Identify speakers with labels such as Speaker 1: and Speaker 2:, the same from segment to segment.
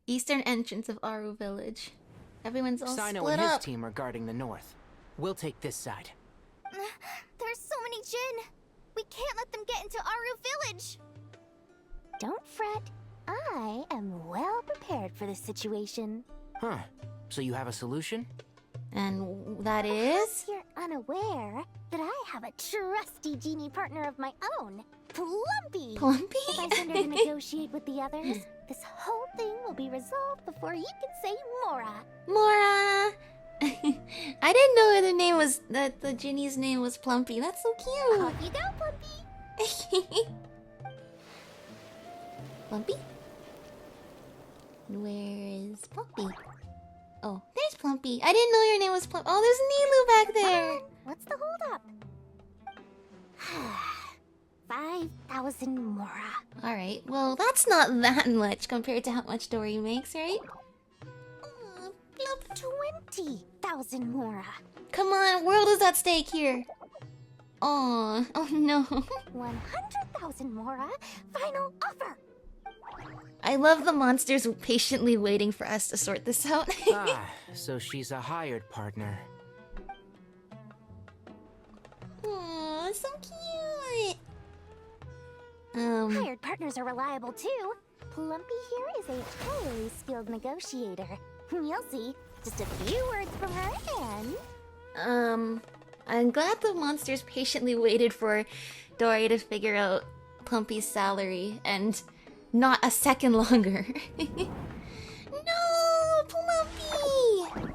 Speaker 1: Eastern entrance of Aru village. Everyone's all
Speaker 2: Sino
Speaker 1: split
Speaker 2: and his
Speaker 1: up.
Speaker 2: team are guarding the north. We'll take this side.
Speaker 3: There's so many Jin. We can't let them get into Aru village. Don't fret. I am well prepared for this situation.
Speaker 2: Huh. So you have a solution?
Speaker 1: And that is?
Speaker 3: You're unaware that I have a trusty genie partner of my own, Plumpy.
Speaker 1: Plumpy?
Speaker 3: If I send her to negotiate with the others, this whole thing will be resolved before you can say Mora.
Speaker 1: Mora! I didn't know the name was that the genie's name was Plumpy. That's so cute.
Speaker 3: Off you go, Plumpy.
Speaker 1: Plumpy? Where is Plumpy? Oh, there's Plumpy. I didn't know your name was Plumpy. Oh, there's Nilu back there.
Speaker 3: What's the holdup? 5,000 Mora.
Speaker 1: Alright, well, that's not that much compared to how much Dory makes, right?
Speaker 3: 20,000 Mora.
Speaker 1: Come on, world is at stake here. Oh no.
Speaker 3: 100,000 Mora. Final offer.
Speaker 1: I love the monsters patiently waiting for us to sort this out.
Speaker 2: So she's a hired partner.
Speaker 1: Aw, so cute.
Speaker 3: Hired partners are reliable too. Plumpy here is a highly skilled negotiator. You'll see. Just a few words from her and...
Speaker 1: I'm glad the monsters patiently waited for Dory to figure out Plumpy's salary and not a second longer. No, Plumpy!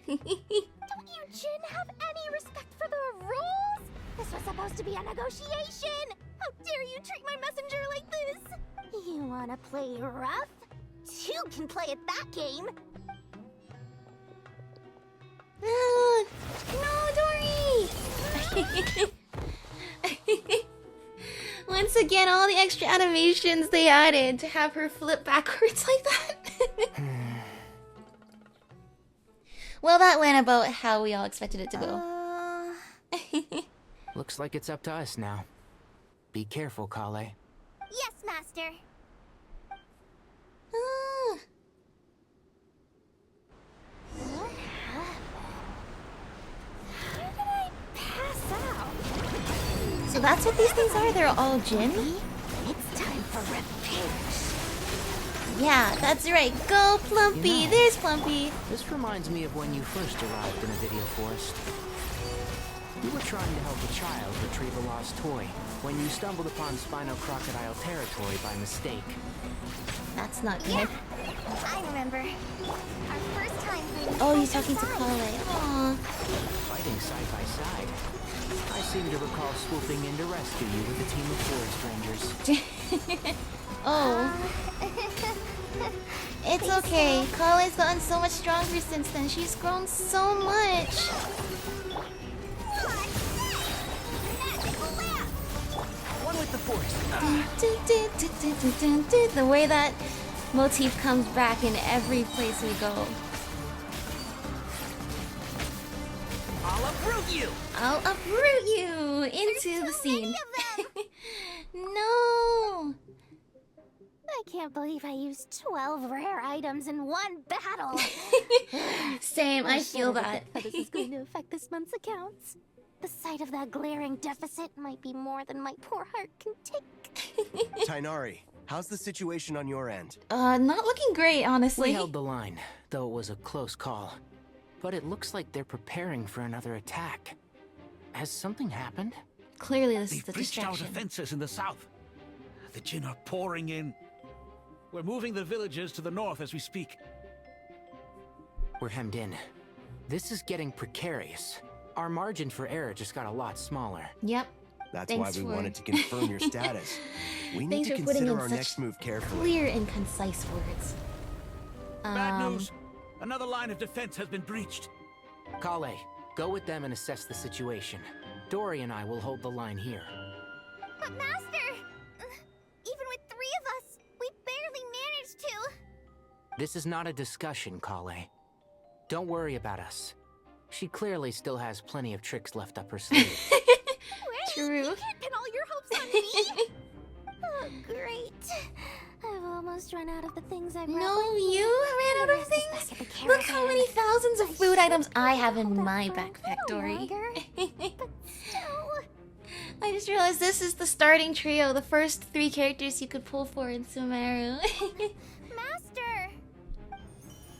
Speaker 3: Don't you Jin have any respect for the rules? This was supposed to be a negotiation! How dare you treat my messenger like this? You wanna play rough? Two can play at that game!
Speaker 1: No, Dory! Once again, all the extra animations they added to have her flip backwards like that. Well, that went about how we all expected it to go.
Speaker 2: Looks like it's up to us now. Be careful, Kale.
Speaker 3: Yes, Master. What happened? How did I pass out?
Speaker 1: So that's what these things are? They're all Jin?
Speaker 3: It's time for repairs.
Speaker 1: Yeah, that's right. Go, Plumpy!
Speaker 2: You know,
Speaker 1: There's Plumpy!
Speaker 2: This reminds me of when you first arrived in a video forest. You were trying to help a child retrieve a lost toy when you stumbled upon Spino Crocodile territory by mistake.
Speaker 1: That's not good.
Speaker 3: Yeah, I remember. Our first time playing.
Speaker 1: Oh, you're talking to Kale. Aww.
Speaker 2: Fighting side by side. I seem to recall swooping in to rescue you with a team of forest rangers.
Speaker 1: Oh. It's okay. Kale's gotten so much stronger since then. She's grown so much.
Speaker 2: One with the force.
Speaker 1: The way that motif comes back in every place we go.
Speaker 2: I'll uproot you!
Speaker 1: I'll uproot you into the scene. No.
Speaker 3: I can't believe I used 12 rare items in one battle.
Speaker 1: Same, I feel that.
Speaker 3: How this is going to affect this month's accounts. The sight of that glaring deficit might be more than my poor heart can take.
Speaker 4: Tainari, how's the situation on your end?
Speaker 1: Not looking great, honestly.
Speaker 2: We held the line, though it was a close call. But it looks like they're preparing for another attack. Has something happened?
Speaker 1: Clearly this is the
Speaker 5: They've breached our
Speaker 1: distraction.
Speaker 5: defenses in the south. The Jin are pouring in. We're moving the villagers to the north as we speak.
Speaker 2: We're hemmed in. This is getting precarious. Our margin for error just got a lot smaller.
Speaker 1: Yep.
Speaker 4: That's
Speaker 1: Thanks
Speaker 4: why we
Speaker 1: for-
Speaker 4: wanted to confirm your status. We need
Speaker 1: Thanks
Speaker 4: to
Speaker 1: for putting
Speaker 4: consider
Speaker 1: in
Speaker 4: our
Speaker 1: such
Speaker 4: next move carefully.
Speaker 1: clear and concise words.
Speaker 5: Bad news. Another line of defense has been breached.
Speaker 2: Kale, go with them and assess the situation. Dory and I will hold the line here.
Speaker 3: But Master, even with 3 of us, we barely managed to.
Speaker 2: This is not a discussion, Kale. Don't worry about us. She clearly still has plenty of tricks left up her sleeve.
Speaker 1: True.
Speaker 3: You can't pin all your hopes on me! Oh, great. I've almost run out of the things I brought.
Speaker 1: No,
Speaker 3: with me.
Speaker 1: you ran out of
Speaker 3: The rest is
Speaker 1: things?
Speaker 3: back at the
Speaker 1: Look how
Speaker 3: caravan.
Speaker 1: many thousands of
Speaker 3: I
Speaker 1: food
Speaker 3: should
Speaker 1: items I
Speaker 3: try to
Speaker 1: have in
Speaker 3: hold out
Speaker 1: my
Speaker 3: for a
Speaker 1: backpack,
Speaker 3: little
Speaker 1: Dory.
Speaker 3: longer. But still...
Speaker 1: I just realized this is the starting trio, the first 3 characters you could pull for in Sumeru.
Speaker 3: Master!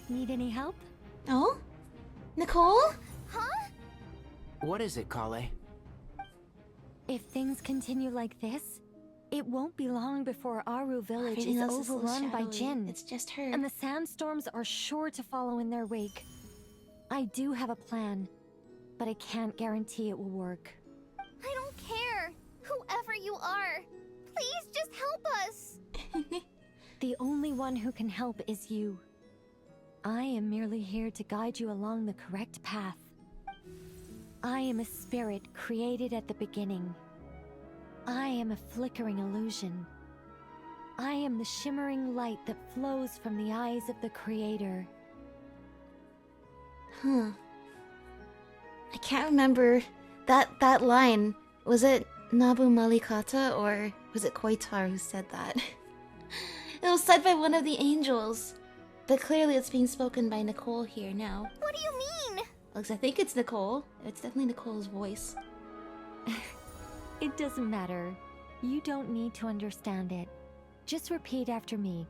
Speaker 3: Need any help?
Speaker 1: Oh? Nicole?
Speaker 3: Huh?
Speaker 2: What is it, Kale?
Speaker 3: If things continue like this, it won't be long before Aru village
Speaker 1: Everything
Speaker 3: is
Speaker 1: else is a little
Speaker 3: overrun by
Speaker 1: shadowy.
Speaker 3: Jinn.
Speaker 1: It's just her.
Speaker 3: And the sandstorms are sure to follow in their wake. I do have a plan, but I can't guarantee it will work. I don't care, whoever you are. Please just help us. The only one who can help is you. I am merely here to guide you along the correct path. I am a spirit created at the beginning. I am a flickering illusion. I am the shimmering light that flows from the eyes of the Creator.
Speaker 1: Huh. I can't remember that line. Was it Nabu Malikata or was it Koitar who said that? It was said by one of the angels. But clearly it's being spoken by Nicole here now.
Speaker 3: What do you mean?
Speaker 1: Because I think it's Nicole. It's definitely Nicole's voice.
Speaker 3: It doesn't matter. You don't need to understand it. Just repeat after me,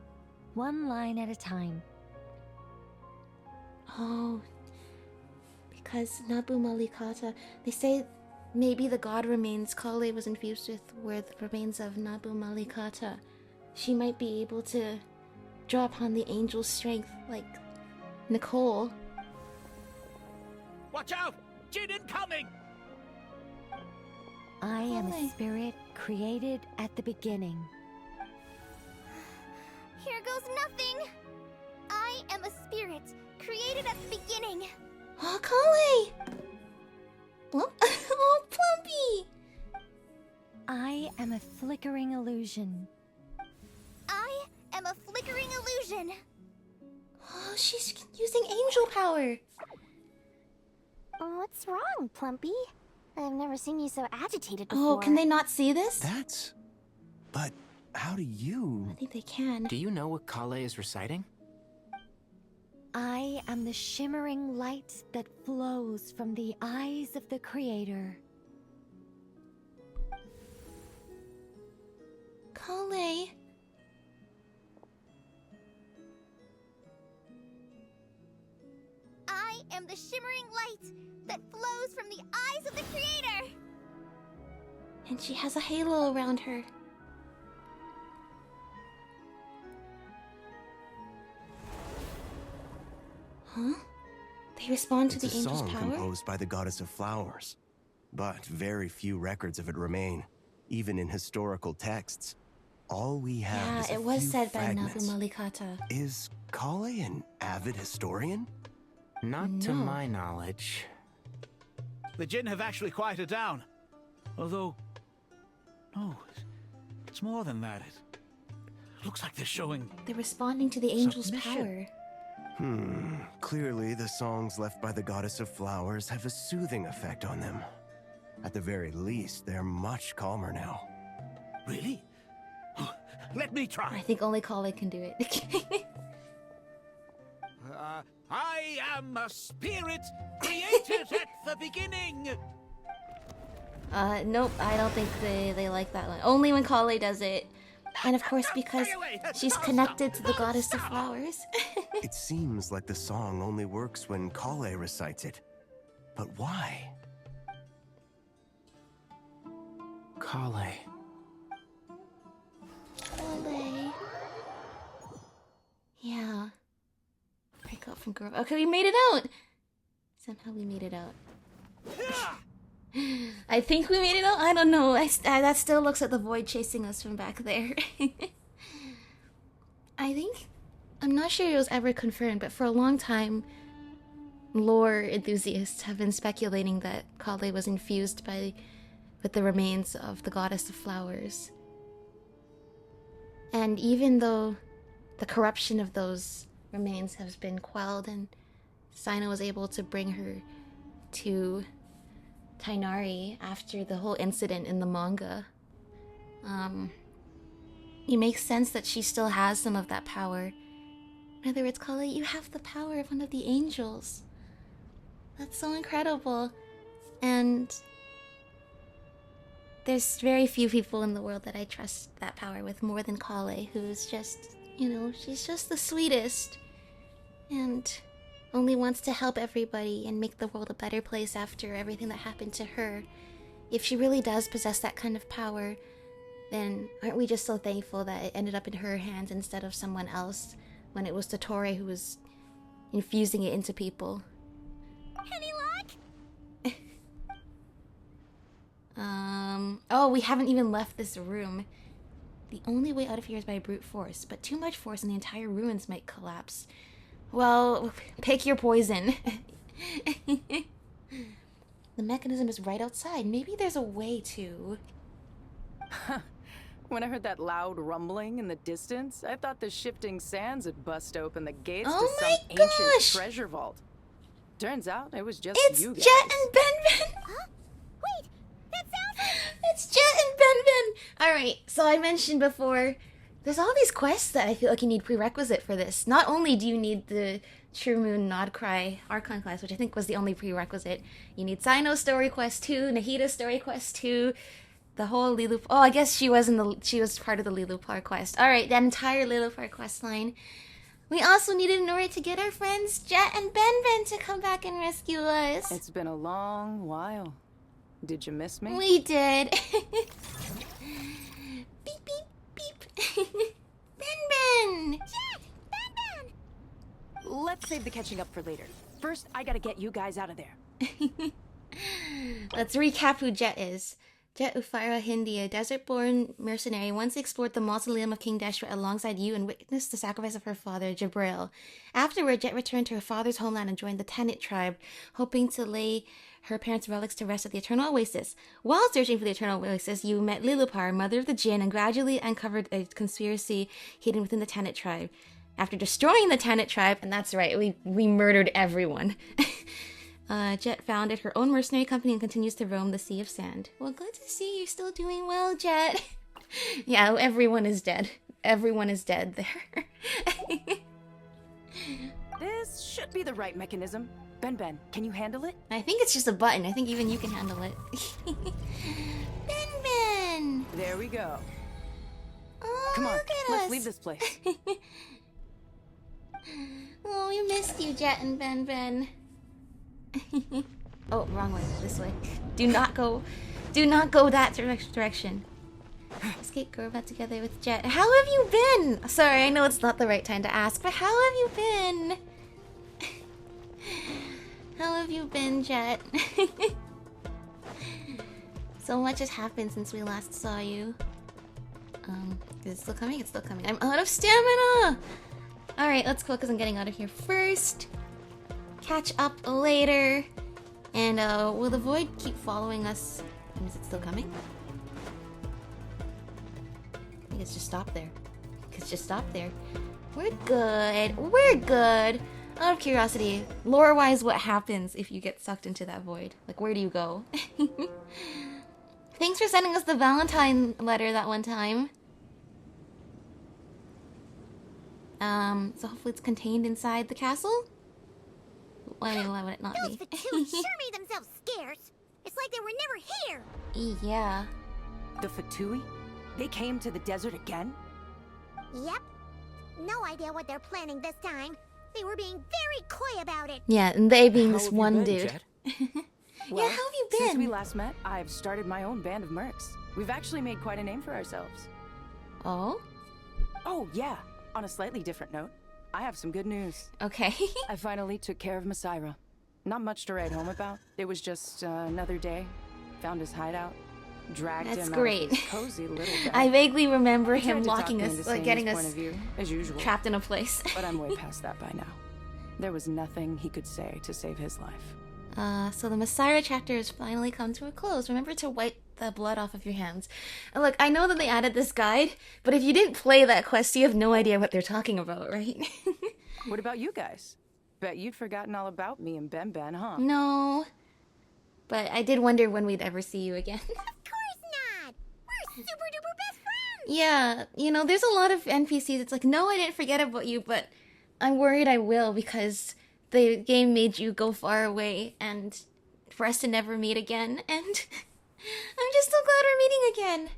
Speaker 3: one line at a time.
Speaker 1: Oh. Because Nabu Malikata, they say maybe the god remains Kale was infused with remains of Nabu Malikata. She might be able to draw upon the angel's strength like Nicole.
Speaker 5: Watch out! Jinn incoming!
Speaker 3: I am
Speaker 1: Kale.
Speaker 3: a spirit created at the beginning. Here goes nothing! I am a spirit created at the beginning.
Speaker 1: Oh, Kale! Oh, Plumpy!
Speaker 3: I am a flickering illusion. I am a flickering illusion.
Speaker 1: Oh, she's using angel power.
Speaker 3: What's wrong, Plumpy? I've never seen you so agitated before.
Speaker 1: Oh, can they not see this?
Speaker 4: That's... But how do you...
Speaker 1: I think they can.
Speaker 2: Do you know what Kale is reciting?
Speaker 3: I am the shimmering light that flows from the eyes of the Creator.
Speaker 1: Kale.
Speaker 3: I am the shimmering light that flows from the eyes of the Creator!
Speaker 1: And she has a halo around her. Huh? They respond to
Speaker 4: It's
Speaker 1: the
Speaker 4: a
Speaker 1: angel's
Speaker 4: song
Speaker 1: power?
Speaker 4: composed by the goddess of flowers. But very few records of it remain, even in historical texts. All we have
Speaker 1: Yeah,
Speaker 4: is a
Speaker 1: it was
Speaker 4: few
Speaker 1: said by Nabu
Speaker 4: fragments.
Speaker 1: Malikata.
Speaker 4: Is Kale an avid historian?
Speaker 2: Not to
Speaker 1: No.
Speaker 2: my knowledge.
Speaker 5: The Jinn have actually quieted down. Although... No, it's more than that. It looks like they're showing...
Speaker 1: They're responding to the angel's
Speaker 5: Submission.
Speaker 1: power.
Speaker 4: Clearly the songs left by the goddess of flowers have a soothing effect on them. At the very least, they're much calmer now.
Speaker 5: Really? Let me
Speaker 1: I
Speaker 5: try.
Speaker 1: think only Kale can do it.
Speaker 5: I am a spirit created at the beginning.
Speaker 1: Nope, I don't think they like that line. Only when Kale does it. And of course because she's connected to the goddess of flowers.
Speaker 4: It seems like the song only works when Kale recites it. But why?
Speaker 2: Kale.
Speaker 1: Kale. Yeah. Break out from Grove. Okay, we made it out! Somehow we made it out. I think we made it out? I don't know. That still looks like the void chasing us from back there. I think... I'm not sure it was ever confirmed, but for a long time, lore enthusiasts have been speculating that Kale was infused with the remains of the goddess of flowers. And even though the corruption of those remains has been quelled and Sino was able to bring her to Tainari after the whole incident in the manga. It makes sense that she still has some of that power. In other words, Kale, you have the power of one of the angels. That's so incredible. And there's very few people in the world that I trust that power with more than Kale, who's just, you know, she's just the sweetest. And only wants to help everybody and make the world a better place after everything that happened to her. If she really does possess that kind of power, then aren't we just so thankful that it ended up in her hands instead of someone else when it was Totore who was infusing it into people?
Speaker 3: Any luck?
Speaker 1: Oh, we haven't even left this room. The only way out of here is by brute force, but too much force and the entire ruins might collapse. Well, pick your poison. The mechanism is right outside. Maybe there's a way to...
Speaker 6: When I heard that loud rumbling in the distance, I thought the shifting sands had bust open the gates
Speaker 1: Oh
Speaker 6: to
Speaker 1: my
Speaker 6: some
Speaker 1: gosh!
Speaker 6: ancient treasure vault. Turns out it was just
Speaker 1: It's
Speaker 6: you guys.
Speaker 1: Jet and Ben.
Speaker 3: Huh? Wait, that sounds...
Speaker 1: It's Jet and Ben. Alright, so I mentioned before, there's all these quests that I feel like you need prerequisite for this. Not only do you need the True Moon Nodcry Archon quest, which I think was the only prerequisite, you need Cyno's story quest 2, Nahita's story quest 2, the whole Lilupar... Oh, I guess she was part of the Lilupar quest. Alright, that entire Lilupar quest line. We also needed in order to get our friends Jet and Ben to come back and rescue us.
Speaker 6: It's been a long while. Did you miss me?
Speaker 1: We did. Beep, beep, beep. Ben!
Speaker 3: Jet! Ben!
Speaker 6: Let's save the catching up for later. First, I gotta get you guys out of there.
Speaker 1: Let's recap who Jet is. Jet Ufira Hindi, a desert-born mercenary, once explored the mausoleum of King Deshret alongside you and witnessed the sacrifice of her father, Jabrail. Afterward, Jet returned to her father's homeland and joined the Tanit tribe, hoping to lay her parents' relics to rest at the Eternal Oasis. While searching for the Eternal Oasis, you met Lilupar, mother of the Jinn, and gradually uncovered a conspiracy hidden within the Tanit tribe. After destroying the Tanit tribe, and that's right, we murdered everyone, Jet founded her own mercenary company and continues to roam the Sea of Sand. Well, good to see you're still doing well, Jet. Yeah, everyone is dead. Everyone is dead there.
Speaker 6: This should be the right mechanism. Ben, can you handle it?
Speaker 1: I think it's just a button. I think even you can handle it. Ben!
Speaker 6: There we go.
Speaker 1: Oh,
Speaker 6: Come on,
Speaker 1: look at
Speaker 6: let's
Speaker 1: us.
Speaker 6: leave this place.
Speaker 1: Oh, we missed you, Jet and Ben. Oh, wrong way. This way. Do not go that direction. Escape Gorbat together with Jet. How have you been? Sorry, I know it's not the right time to ask, but how have you been? How have you been, Jet? So much has happened since we last saw you. Is it still coming? It's still coming. I'm out of stamina! Alright, let's go because I'm getting out of here first. Catch up later. And will the void keep following us? Is it still coming? I think it's just stopped there. It's just stopped there. We're good. We're good. Out of curiosity, lore-wise, what happens if you get sucked into that void? Like, where do you go? Thanks for sending us the Valentine letter that one time. So hopefully it's contained inside the castle? Why would it not
Speaker 3: Those
Speaker 1: be?
Speaker 3: Fatui sure made themselves scarce. It's like they were never here.
Speaker 1: Yeah.
Speaker 6: The Fatui? They came to the desert again?
Speaker 3: Yep. No idea what they're planning this time. They were being very coy about it.
Speaker 1: Yeah, and they being
Speaker 5: How
Speaker 1: this
Speaker 5: have you
Speaker 1: one
Speaker 5: been,
Speaker 1: dude.
Speaker 5: Jet?
Speaker 6: Well,
Speaker 1: how have you
Speaker 6: Since
Speaker 1: been?
Speaker 6: we last met, I've started my own band of mercs. We've actually made quite a name for ourselves.
Speaker 1: Oh?
Speaker 6: Oh, yeah. On a slightly different note, I have some good news.
Speaker 1: Okay.
Speaker 6: I finally took care of Masaira. Not much to write home about. It was just another day. Found his hideout. Dragged
Speaker 1: That's
Speaker 6: him
Speaker 1: great.
Speaker 6: out of his cozy little bed.
Speaker 1: I vaguely remember
Speaker 6: He tried
Speaker 1: him
Speaker 6: to talk
Speaker 1: locking
Speaker 6: me
Speaker 1: us,
Speaker 6: into
Speaker 1: like
Speaker 6: seeing
Speaker 1: getting
Speaker 6: his
Speaker 1: us
Speaker 6: point of view, as usual.
Speaker 1: trapped in a place.
Speaker 6: But I'm way past that by now. There was nothing he could say to save his life.
Speaker 1: So the Masaira chapter has finally come to a close. Remember to wipe the blood off of your hands. And look, I know that they added this guide, but if you didn't play that quest, you have no idea what they're talking about, right?
Speaker 6: What about you guys? Bet you'd forgotten all about me and Ben, huh?
Speaker 1: No. But I did wonder when we'd ever see you again.
Speaker 3: Of course not! We're super duper best friends!
Speaker 1: Yeah, you know, there's a lot of NPCs. It's like, no, I didn't forget about you, but I'm worried I will because the game made you go far away and for us to never meet again. And I'm just so glad we're meeting again.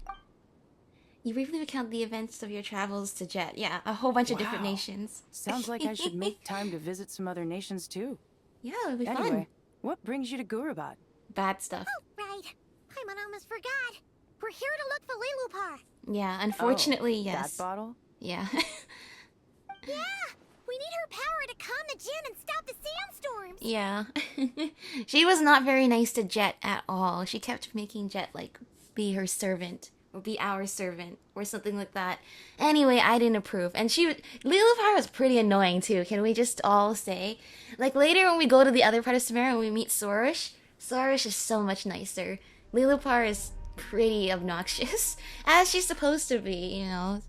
Speaker 1: You briefly recount the events of your travels to Jet. Yeah, a whole bunch of different
Speaker 6: Wow.
Speaker 1: nations.
Speaker 6: Sounds like I should make time to visit some other nations too.
Speaker 1: Yeah, it'll be
Speaker 6: Anyway,
Speaker 1: fun.
Speaker 6: what brings you to Gurabad?
Speaker 1: Bad stuff.
Speaker 3: Oh, right. I almost forgot. We're here to look for Lilupar.
Speaker 1: Yeah, unfortunately,
Speaker 6: Oh,
Speaker 1: yes.
Speaker 6: That bottle?
Speaker 1: Yeah.
Speaker 3: Yeah, we need her power to calm the Jinn and stop the sandstorms.
Speaker 1: Yeah. She was not very nice to Jet at all. She kept making Jet, like, be her servant. Or be our servant. Or something like that. Anyway, I didn't approve. And Lilupar was pretty annoying, too. Can we just all say? Like, later when we go to the other part of Samara and we meet Sorush, Sorush is so much nicer. Lilupar is pretty obnoxious. As she's supposed to be, you know.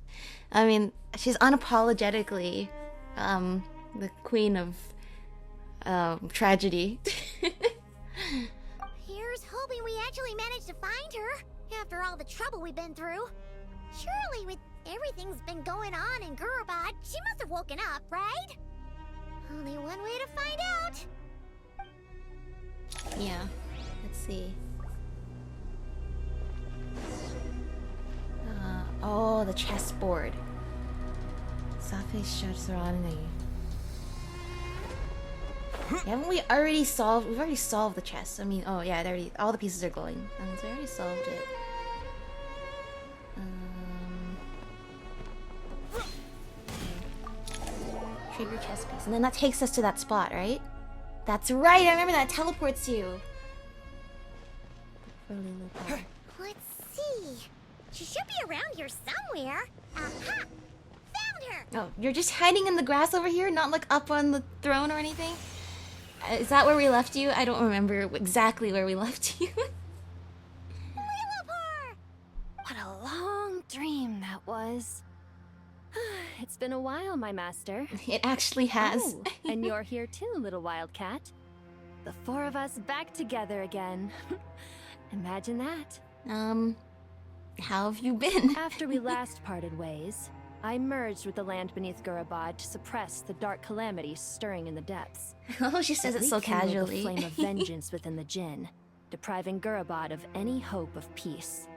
Speaker 1: I mean, she's unapologetically the queen of tragedy.
Speaker 3: Here's hoping we actually managed to find her after all the trouble we've been through. Surely, with everything's been going on in Gurabad, she must have woken up, right? Only one way to find out.
Speaker 1: Yeah. Let's see. Oh, the chessboard. Safe Shatsarani. Haven't we already solved? We've already solved the chess. I mean, oh yeah, all the pieces are glowing. So we already solved it. Trade your chess piece, and then that takes us to that spot, right? That's right. I remember that teleports you. For Lilupar.
Speaker 3: Let's see. She should be around here somewhere. Aha! Found her!
Speaker 1: Oh, you're just hiding in the grass over here, not like up on the throne or anything? Is that where we left you? I don't remember exactly where we left you.
Speaker 3: Lilupar!
Speaker 7: What a long dream that was. It's been a while, my master.
Speaker 1: It actually has.
Speaker 7: Oh, and you're here too, little wildcat. The four of us back together again. Imagine that.
Speaker 1: How have you been?
Speaker 7: After we last parted ways, I merged with the land beneath Gurabad to suppress the dark calamities stirring in the depths.
Speaker 1: Oh, she says it so
Speaker 7: Rekindled
Speaker 1: casually.
Speaker 7: the flame of vengeance within the Jinn, depriving Gurabad of any hope of peace.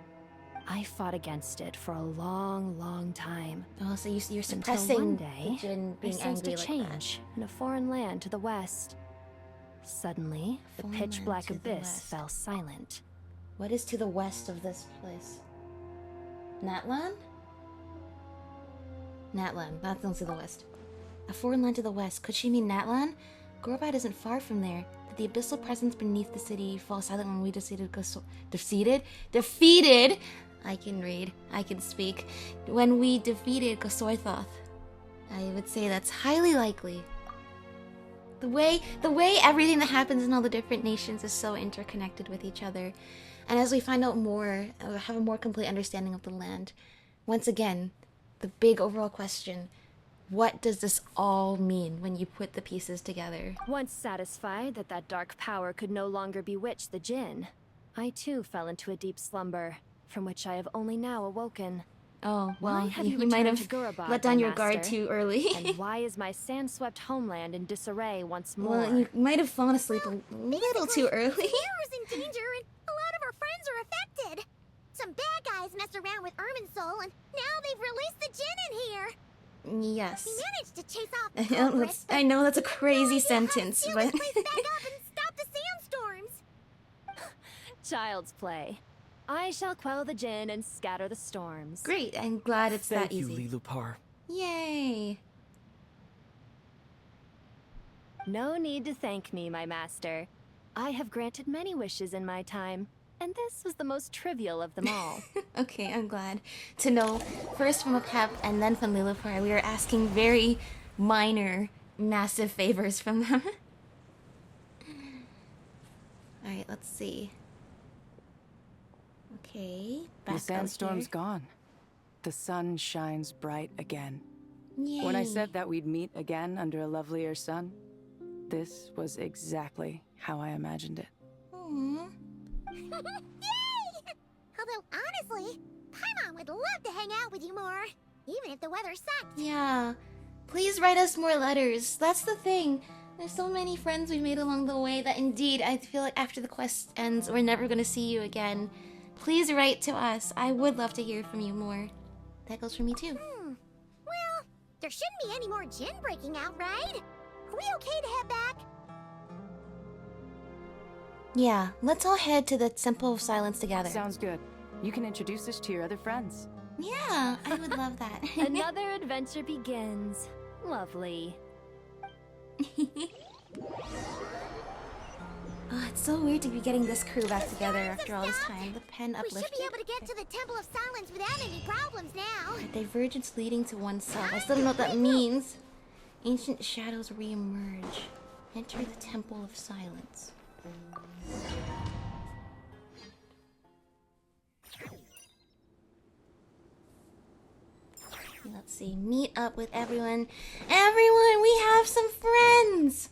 Speaker 7: I fought against it for a long, long time.
Speaker 1: Oh, so you're
Speaker 7: Until
Speaker 1: suppressing
Speaker 7: one day,
Speaker 1: the Jinn
Speaker 7: I
Speaker 1: being
Speaker 7: sensed
Speaker 1: angry
Speaker 7: a
Speaker 1: like
Speaker 7: change in a foreign land to the west. Suddenly, the
Speaker 1: Foreign
Speaker 7: pitch-black
Speaker 1: land to the
Speaker 7: abyss
Speaker 1: west.
Speaker 7: fell silent.
Speaker 1: that. What is to the west of this place? Natlan? Natlan, that's not to the west. A foreign land to the west. Could she mean Natlan? Gurabad isn't far from there. Did the abyssal presence beneath the city fall silent when we defeated? I can read. I can speak. When we defeated Gosorthoth. I would say that's highly likely. The way everything that happens in all the different nations is so interconnected with each other. And as we find out more, have a more complete understanding of the land, once again, the big overall question, what does this all mean when you put the pieces together?
Speaker 7: Once satisfied that that dark power could no longer bewitch the Jinn, I too fell into a deep slumber, from which I have only now awoken.
Speaker 1: Oh,
Speaker 7: Why
Speaker 1: well,
Speaker 7: have
Speaker 1: you
Speaker 7: you
Speaker 1: might
Speaker 7: returned
Speaker 1: have
Speaker 7: to Gurabad,
Speaker 1: let down
Speaker 7: my
Speaker 1: your guard
Speaker 7: master?
Speaker 1: too early.
Speaker 7: And why is my sand-swept homeland in disarray once more?
Speaker 1: Well, you might have fallen asleep a little too early.
Speaker 3: Sierra's in danger and a lot of our friends are affected. Some bad guys messed around with Irminsul and now they've released the Jinn in here.
Speaker 1: Yes.
Speaker 3: We managed to chase off the culprits,
Speaker 1: I know that's a
Speaker 3: but
Speaker 1: crazy
Speaker 3: no idea how to
Speaker 1: sentence,
Speaker 3: seal
Speaker 1: but
Speaker 3: this place back up and stop the sandstorms.
Speaker 7: Child's play. I shall quell the Jinn and scatter the storms.
Speaker 1: great. I'm glad it's
Speaker 5: Thank
Speaker 1: that
Speaker 5: you,
Speaker 1: easy.
Speaker 5: Lilupar.
Speaker 1: Yay.
Speaker 7: No need to thank me, my master. I have granted many wishes in my time, and this was the most trivial of them all.
Speaker 1: Okay, I'm glad to know. First from a Pep and then from Lilupar, we were asking very minor, massive favors from them. Alright, let's see. Okay, back
Speaker 6: The
Speaker 1: out
Speaker 6: sandstorm's
Speaker 1: here.
Speaker 6: gone. The sun shines bright again.
Speaker 1: Yay.
Speaker 6: When I said that we'd meet again under a lovelier sun, this was exactly how I imagined it.
Speaker 1: Aw.
Speaker 3: Yay! Although, honestly, Paimon would love to hang out with you more, even if the weather sucked.
Speaker 1: Yeah. Please write us more letters. That's the thing. There's so many friends we made along the way that indeed I feel like after the quest ends, we're never going to see you again. Please write to us. I would love to hear from you more. That goes for me too.
Speaker 3: Well, there shouldn't be any more gin breaking out, right? Are we okay to head back?
Speaker 1: Yeah, let's all head to the Temple of Silence together.
Speaker 6: Sounds good. You can introduce us to your other friends.
Speaker 1: Yeah, I would love that.
Speaker 7: Another adventure begins. Lovely.
Speaker 1: Oh, it's so weird to be getting this crew back together after all this time. The pen
Speaker 3: We
Speaker 1: uplifted.
Speaker 3: should be able to get to the Temple of Silence without any problems now.
Speaker 1: A divergence leading to oneself. I still don't know what that means. Ancient shadows re-emerge. Enter the Temple of Silence. Let's see. Meet up with everyone. Everyone, we have some friends!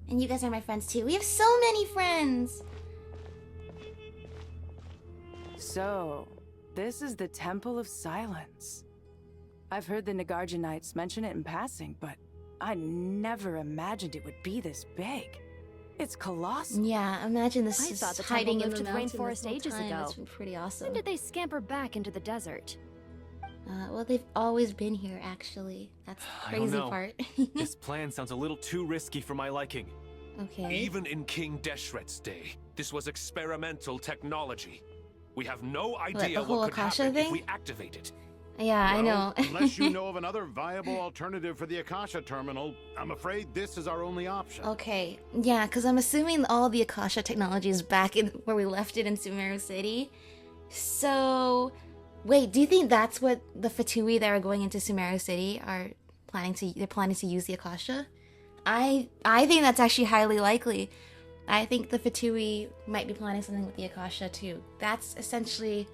Speaker 1: And you guys are my friends too. We have so many friends!
Speaker 6: So, this is the Temple of Silence. I've heard the Nagarjanites mention it in passing, but I never imagined it would be this big. It's colossal.
Speaker 1: Yeah, imagine this
Speaker 7: I
Speaker 1: is
Speaker 7: thought the
Speaker 1: hiding
Speaker 7: temple
Speaker 1: in
Speaker 7: moved
Speaker 1: the
Speaker 7: to the
Speaker 1: mountain
Speaker 7: rainforest
Speaker 1: this whole
Speaker 7: ages
Speaker 1: time.
Speaker 7: ago.
Speaker 1: It's been pretty awesome.
Speaker 7: When did they scamper back into the desert?
Speaker 1: Well, they've always been here, actually. That's the
Speaker 8: I don't
Speaker 1: crazy
Speaker 8: know.
Speaker 1: part.
Speaker 8: This plan sounds a little too risky for my liking.
Speaker 1: Okay.
Speaker 8: Even in King Deshret's day, this was experimental technology. We have no idea
Speaker 1: the whole
Speaker 8: what could
Speaker 1: Akasha
Speaker 8: happen if
Speaker 1: thing?
Speaker 8: we activate it.
Speaker 1: Yeah, I know.
Speaker 9: Unless you know of another viable alternative for the Akasha terminal, I'm afraid this is our only option.
Speaker 1: Okay, yeah, because I'm assuming all the Akasha technology is back in where we left it in Sumeru City. So, wait, do you think that's what the Fatui that are going into Sumeru City are planning to? They're planning to use the Akasha. I think that's actually highly likely. I think the Fatui might be planning something with the Akasha too. That's essentially,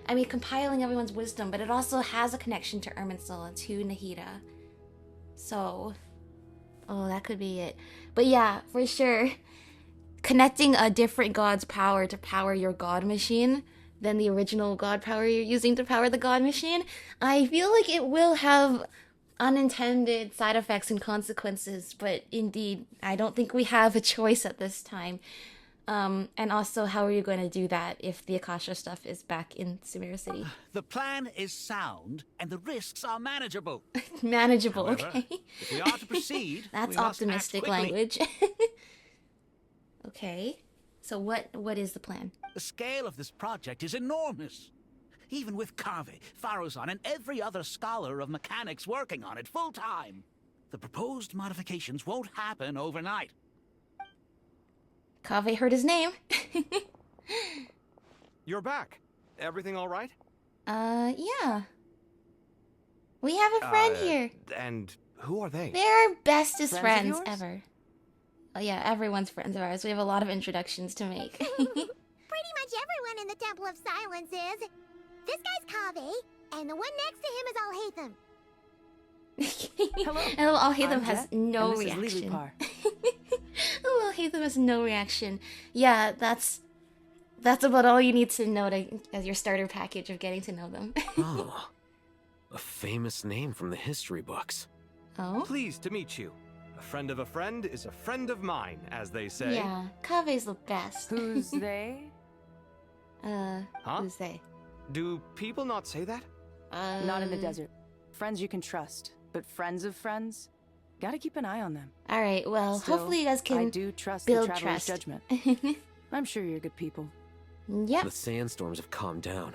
Speaker 1: I mean, compiling everyone's wisdom, but it also has a connection to Irminsul and to Nahida. So, oh, that could be it. But yeah, for sure, connecting a different god's power to power your god machine than the original god power you're using to power the god machine, I feel like it will have unintended side effects and consequences, but indeed, I don't think we have a choice at this time. And also, how are you going to do that if the Akasha stuff is back in Sumeru City?
Speaker 5: The plan is sound, and the risks are manageable.
Speaker 1: Manageable,
Speaker 5: However,
Speaker 1: okay?
Speaker 5: If we are to proceed,
Speaker 1: That's
Speaker 5: we must act
Speaker 1: optimistic
Speaker 5: quickly.
Speaker 1: language. Okay, so what is the plan?
Speaker 5: The scale of this project is enormous. Even with Kave, Faruzan, and every other scholar of mechanics working on it full-time, the proposed modifications won't happen overnight.
Speaker 1: Kave heard his name.
Speaker 10: You're back. Everything all right?
Speaker 1: Yeah. We have a friend here.
Speaker 10: And who are they?
Speaker 1: They're our bestest
Speaker 6: Friends
Speaker 1: friends
Speaker 6: of yours?
Speaker 1: ever. Oh yeah, everyone's friends of ours. We have a lot of introductions to make.
Speaker 3: Pretty much everyone in the Temple of Silence is. This guy's Kave, and the one next to him is Alhaitham.
Speaker 6: Hello.
Speaker 1: And Alhaitham
Speaker 6: I'm
Speaker 1: has
Speaker 6: Jet,
Speaker 1: no
Speaker 6: and this is
Speaker 1: reaction.
Speaker 6: Lilipar.
Speaker 1: Alhaitham has no reaction. Yeah, that's about all you need to know as your starter package of getting to know them.
Speaker 10: Oh, a famous name from the history books.
Speaker 1: Oh?
Speaker 10: Pleased to meet you. A friend of a friend is a friend of mine, as they say.
Speaker 1: Yeah, Kave's the best.
Speaker 6: Who's they?
Speaker 10: Huh?
Speaker 1: Who's they?
Speaker 10: Do people not say that?
Speaker 6: Not in the desert. Friends you can trust, but friends of friends? Gotta keep an eye on them.
Speaker 1: Alright, well,
Speaker 6: Still,
Speaker 1: hopefully you guys can
Speaker 6: I do trust
Speaker 1: build
Speaker 6: the traveler's
Speaker 1: trust.
Speaker 6: judgment. I'm sure you're good people.
Speaker 1: Yep.
Speaker 10: The sandstorms have calmed down.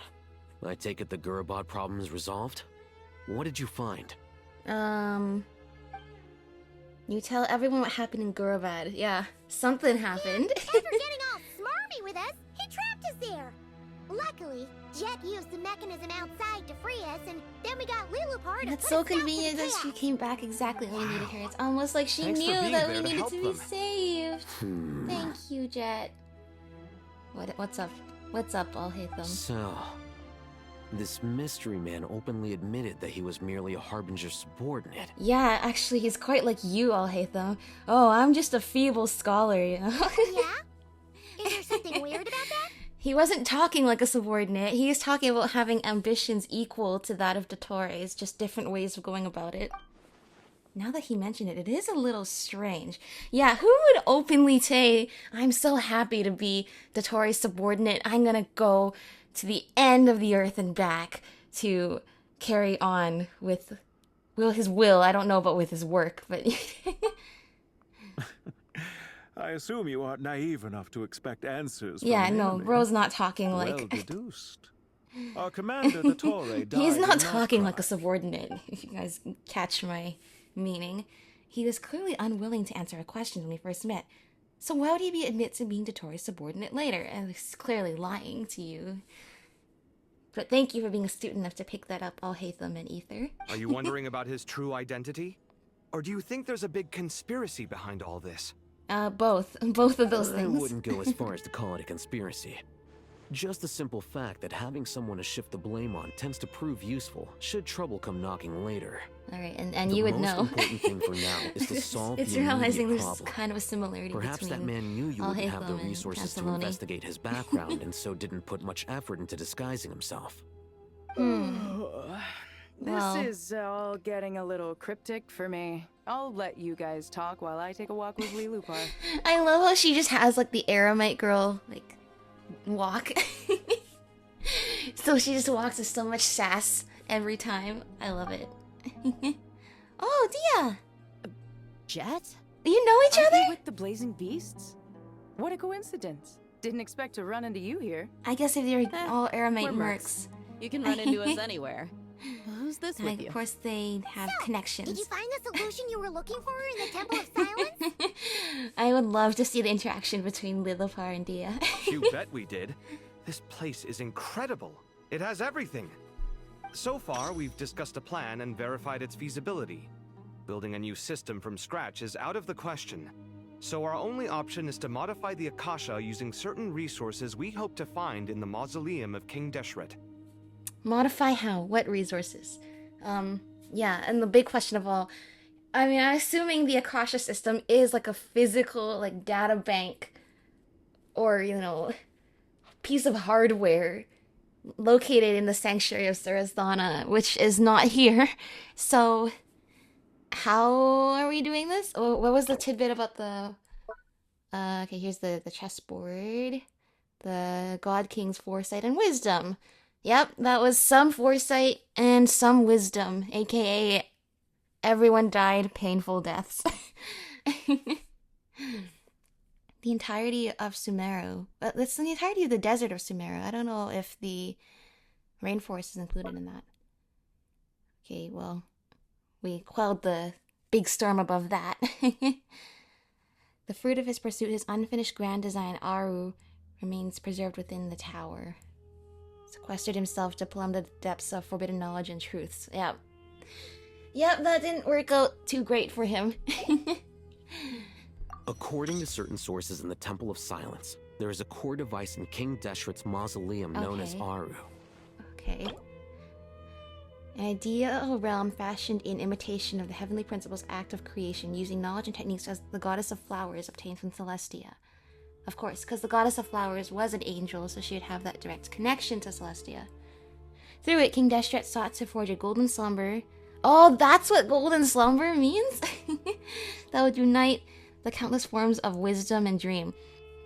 Speaker 10: I take it the Gurabod problem is resolved? What did you find?
Speaker 1: You tell everyone what happened in Guravad. Yeah, something happened.
Speaker 3: After getting all smarmy with us, he trapped us there. Luckily, Jet used the mechanism outside to free us, and then we got Lilipar to
Speaker 1: That's
Speaker 3: put
Speaker 1: so
Speaker 3: us back to the
Speaker 1: convenient that she
Speaker 3: chaos.
Speaker 1: came back exactly when we needed her. It's almost like she
Speaker 10: Thanks for
Speaker 1: knew
Speaker 10: being
Speaker 1: that
Speaker 10: there
Speaker 1: we
Speaker 10: to
Speaker 1: needed
Speaker 10: help
Speaker 1: to be
Speaker 10: them.
Speaker 1: saved. Thank you, Jet. What's up? What's up, Alhaitham?
Speaker 10: So, this mystery man openly admitted that he was merely a Harbinger subordinate.
Speaker 1: Yeah, actually, he's quite like you, Alhaitham. Oh, I'm just a feeble scholar, you know?
Speaker 3: Yeah? Is
Speaker 1: He wasn't talking like a subordinate. He was talking about having ambitions equal to that of Dottore. Just different ways of going about it. Now that he mentioned it, it is a little strange. Yeah, who would openly say, I'm so happy to be Dottore's subordinate. I'm gonna go to the end of the earth and back to carry on with his will. I don't know about with his work, but...
Speaker 11: I assume you aren't naive enough to expect answers.
Speaker 1: Yeah,
Speaker 11: from
Speaker 1: no,
Speaker 11: him,
Speaker 1: Bro's not talking like...
Speaker 11: Well deduced. Our commander, Dottore, died.
Speaker 1: He's not
Speaker 11: in
Speaker 1: talking
Speaker 11: outcry.
Speaker 1: like a subordinate, if you guys catch my meaning. He was clearly unwilling to answer a question when we first met. So why would he admit to being Dottore's subordinate later? And he's clearly lying to you. But thank you for being astute enough to pick that up, Alhaitham and Ether.
Speaker 12: Are you wondering about his true identity? Or do you think there's a big conspiracy behind all this?
Speaker 1: Both. Both of those
Speaker 10: I
Speaker 1: things.
Speaker 10: wouldn't go as far as to call it a conspiracy. Just the simple fact that having someone to shift the blame on tends to prove useful should trouble come knocking later.
Speaker 1: Alright, and you would know.
Speaker 10: The most important thing for now is to solve
Speaker 1: it's
Speaker 10: the
Speaker 1: realizing
Speaker 10: immediate
Speaker 1: there's
Speaker 10: problem.
Speaker 1: kind of a similarity
Speaker 10: Perhaps
Speaker 1: between
Speaker 10: that man knew you wouldn't have the
Speaker 1: Alhaitham and
Speaker 10: resources to
Speaker 1: Pantalone.
Speaker 10: investigate his background and so didn't put much effort into disguising himself.
Speaker 6: This is all getting a little cryptic for me. I'll let you guys talk while I take a walk with Lilupar.
Speaker 1: I love how she just has like the Aramite girl like walk. So she just walks with so much sass every time. I love it. Oh, Dia!
Speaker 6: Jet?
Speaker 1: You know each
Speaker 6: Are
Speaker 1: other?
Speaker 6: you with the Blazing Beasts? What a coincidence. Didn't expect to run into you here.
Speaker 1: I guess if they're all Aramite
Speaker 13: we're
Speaker 1: mercs.
Speaker 13: You can run into us anywhere. Who's this with
Speaker 1: Of
Speaker 13: you?
Speaker 1: course they have
Speaker 3: So,
Speaker 1: connections.
Speaker 3: Did you find the solution you were looking for in the Temple of Silence?
Speaker 1: I would love to see the interaction between Lilipar and Dia.
Speaker 12: You bet we did. This place is incredible. It has everything. So far, we've discussed a plan and verified its feasibility. Building a new system from scratch is out of the question. So our only option is to modify the Akasha using certain resources we hope to find in the mausoleum of King Deshret.
Speaker 1: Modify how? What resources? Yeah, and the big question of all, I mean, I'm assuming the Akasha system is like a physical, like, data bank or, you know, piece of hardware located in the sanctuary of Sarazdana, which is not here. So, how are we doing this? Oh, what was the tidbit about the... okay, here's the chessboard. The God King's foresight and wisdom. Yep, that was some foresight and some wisdom, aka everyone died painful deaths. The entirety of Sumeru. That's the entirety of the desert of Sumeru. I don't know if the rainforest is included in that. Okay, well, we quelled the big storm above that. The fruit of his pursuit, his unfinished grand design, Aru, remains preserved within the tower. Sequestered himself to plumb the depths of forbidden knowledge and truths. Yep. Yep, that didn't work out too great for him.
Speaker 10: According to certain sources in the Temple of Silence, there is a core device in King Deshret's mausoleum known as
Speaker 1: Okay.
Speaker 10: Aru.
Speaker 1: Okay. An ideal realm fashioned in imitation of the heavenly principles act of creation, using knowledge and techniques as the goddess of flowers obtained from Celestia. Of course, because the goddess of flowers was an angel, so she would have that direct connection to Celestia. Through it, King Deshret sought to forge a golden slumber. Oh, that's what golden slumber means? That would unite the countless forms of wisdom and dream.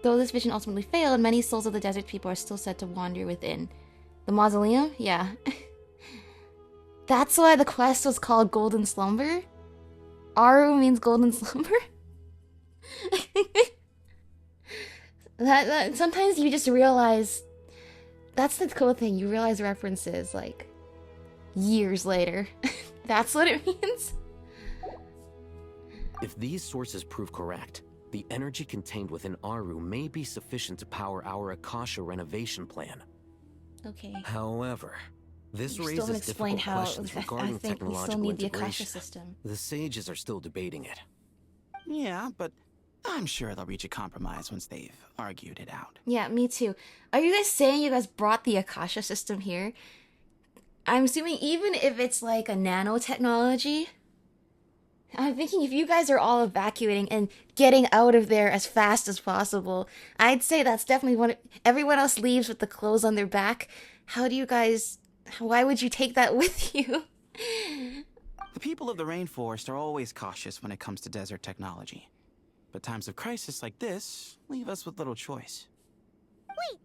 Speaker 1: Though this vision ultimately failed, many souls of the desert people are still said to wander within. The mausoleum? Yeah. That's why the quest was called Golden Slumber? Aru means golden slumber? that sometimes you just realize... That's the cool thing, you realize references, like, years later. That's what it means?
Speaker 10: If these sources prove correct, the energy contained within Aru may be sufficient to power our Akasha renovation plan.
Speaker 1: Okay.
Speaker 10: However, this
Speaker 1: You still
Speaker 10: raises
Speaker 1: haven't explained
Speaker 10: difficult
Speaker 1: how...
Speaker 10: questions
Speaker 1: I
Speaker 10: regarding
Speaker 1: think we still
Speaker 10: technological
Speaker 1: need the Akasha
Speaker 10: integration.
Speaker 1: system.
Speaker 10: The sages are still debating it.
Speaker 14: Yeah, but I'm sure they'll reach a compromise once they've argued it out.
Speaker 1: Yeah, me too. Are you guys saying you guys brought the Akasha system here? I'm assuming even if it's like a nanotechnology, I'm thinking if you guys are all evacuating and getting out of there as fast as possible, I'd say that's definitely one. Everyone else leaves with the clothes on their back. How do you guys? Why would you take that with you?
Speaker 14: The people of the rainforest are always cautious when it comes to desert technology. But times of crisis like this leave us with little choice.
Speaker 3: Wait,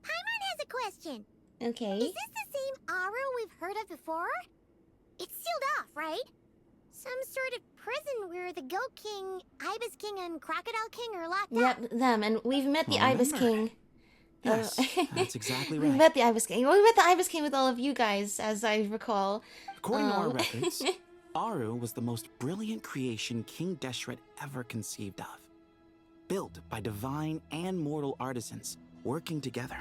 Speaker 3: Paimon has a question.
Speaker 1: Okay.
Speaker 3: Is this the same Aru we've heard of before? It's sealed off, right? Some sort of prison where the Goat King, Ibis King, and Crocodile King are locked up.
Speaker 1: Yep, them. And we've met the Ibis King.
Speaker 14: Yes, that's exactly right.
Speaker 1: We met the Ibis King. Well, we met the Ibis King with all of you guys, as I recall.
Speaker 14: According to our records, Aru was the most brilliant creation King Deshret ever conceived of. Built by divine and mortal artisans working together.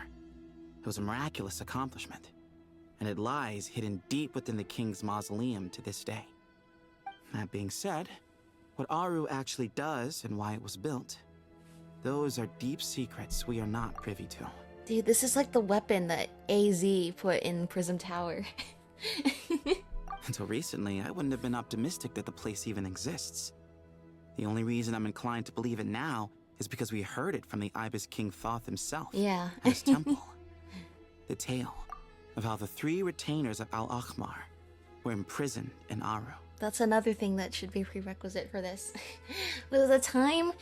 Speaker 14: It was a miraculous accomplishment, and it lies hidden deep within the king's mausoleum to this day. That being said, what Aru actually does and why it was built, those are deep secrets we are not privy to.
Speaker 1: Dude, this is like the weapon that AZ put in Prism Tower.
Speaker 14: Until recently, I wouldn't have been optimistic that the place even exists. The only reason I'm inclined to believe it now is because we heard it from the Ibis King Thoth himself.
Speaker 1: Yeah.
Speaker 14: At his temple. The tale of how the 3 retainers of Al-Akhmar were imprisoned in Aru.
Speaker 1: That's another thing that should be a prerequisite for this. Was the time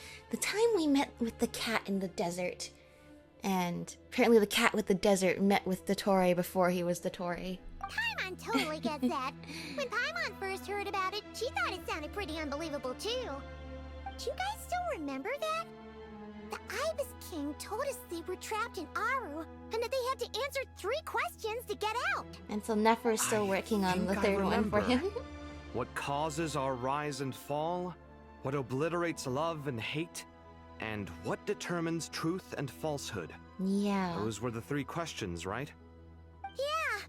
Speaker 1: we met with the cat in the desert. And apparently the cat with the desert met with Dottore before he was Dottore.
Speaker 3: Paimon totally gets that. When Paimon first heard about it, she thought it sounded pretty unbelievable too. Do you guys still remember that? The Ibis King told us they were trapped in Aru, and that they had to answer 3 questions to get out.
Speaker 1: And so Nefer is still working on the third one for him.
Speaker 12: What causes our rise and fall? What obliterates love and hate? And what determines truth and falsehood?
Speaker 1: Yeah.
Speaker 12: Those were the 3 questions, right?
Speaker 3: Yeah.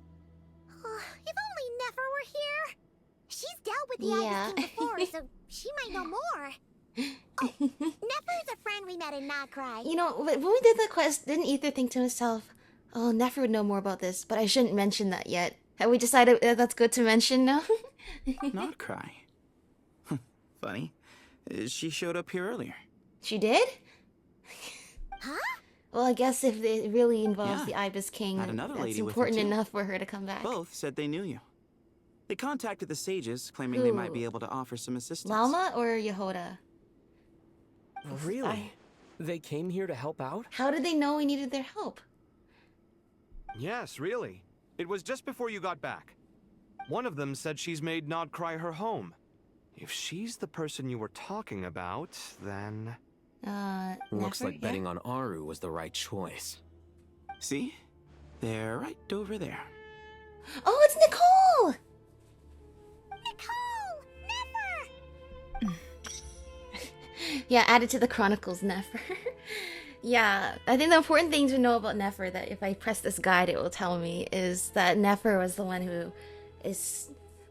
Speaker 3: Oh, if only Nefer were here. She's dealt with the Ibis King before, so she might know more. Oh, Nefer's a friend we met in Nocry.
Speaker 1: You know, when we did the quest, didn't Ether think to himself, oh, Nefer would know more about this, but I shouldn't mention that yet. Have we decided that's good to mention now?
Speaker 14: Nocry. Funny. She showed up here earlier.
Speaker 1: She did?
Speaker 3: Huh?
Speaker 1: Well, I guess if it really involves the Ibis King,
Speaker 14: Had another
Speaker 1: that's
Speaker 14: lady with
Speaker 1: important
Speaker 14: her too.
Speaker 1: enough for her to come back.
Speaker 14: Both said they knew you. They contacted the sages, claiming they might be able to offer some assistance.
Speaker 1: Lalma or Yehoda?
Speaker 10: Really? They came here to help out?
Speaker 1: How did they know we needed their help?
Speaker 12: Yes, really. It was just before you got back. One of them said she's made Nodcry her home. If she's the person you were talking about, then...
Speaker 10: Looks
Speaker 1: Nefer,
Speaker 10: like betting on Aru was the right choice.
Speaker 14: See? They're right over there.
Speaker 1: Oh, it's Nicole!
Speaker 3: Nicole! Nefer!
Speaker 1: Yeah, added to the Chronicles, Nefer. Yeah, I think the important thing to know about Nefer, that if I press this guide it will tell me, is that Nefer was the one who was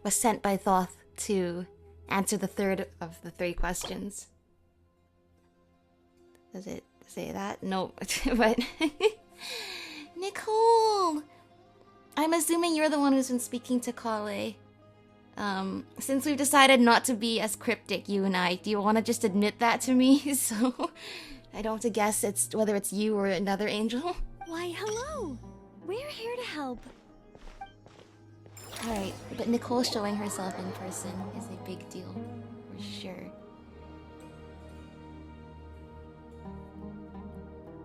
Speaker 1: sent by Thoth to answer the third of the 3 questions. Does it say that? No, but... Nicole! I'm assuming you're the one who's been speaking to Kale. Since we've decided not to be as cryptic, you and I, do you want to just admit that to me? So I don't have to guess whether it's you or another angel?
Speaker 7: Why, hello! We're here to help.
Speaker 1: Alright, but Nicole showing herself in person is a big deal, for sure.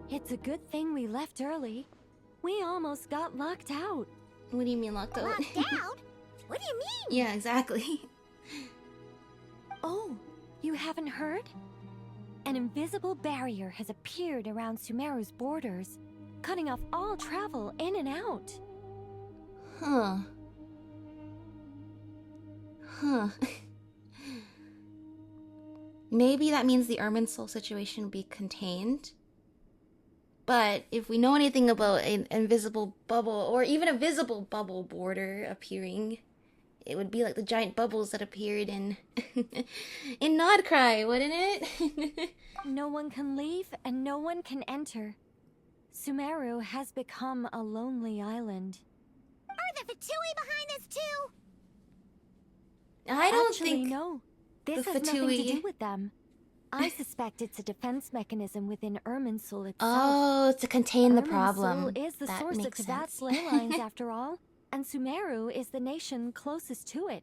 Speaker 7: It's a good thing we left early. We almost got locked out.
Speaker 1: What do you mean locked out?
Speaker 3: Locked out? What do you mean?
Speaker 1: Yeah, exactly.
Speaker 7: Oh, you haven't heard? An invisible barrier has appeared around Sumeru's borders, cutting off all travel in and out.
Speaker 1: Huh. Huh. Maybe that means the Irminsul situation will be contained. But if we know anything about an invisible bubble, or even a visible bubble border appearing, it would be like the giant bubbles that appeared in in Nodcry, wouldn't it?
Speaker 7: No one can leave and no one can enter. Sumeru has become a lonely island.
Speaker 3: Are the Fatui behind this too?
Speaker 1: I don't
Speaker 7: Actually,
Speaker 1: think...
Speaker 7: no.
Speaker 3: This has nothing to do with them. I suspect it's a defense mechanism within Irminsul itself.
Speaker 1: Oh, to contain the problem.
Speaker 3: Irminsul is the
Speaker 1: That
Speaker 3: source of
Speaker 1: makes
Speaker 3: Teyvat's
Speaker 1: sense.
Speaker 3: ley lines, after all, and Sumeru is the nation closest to it.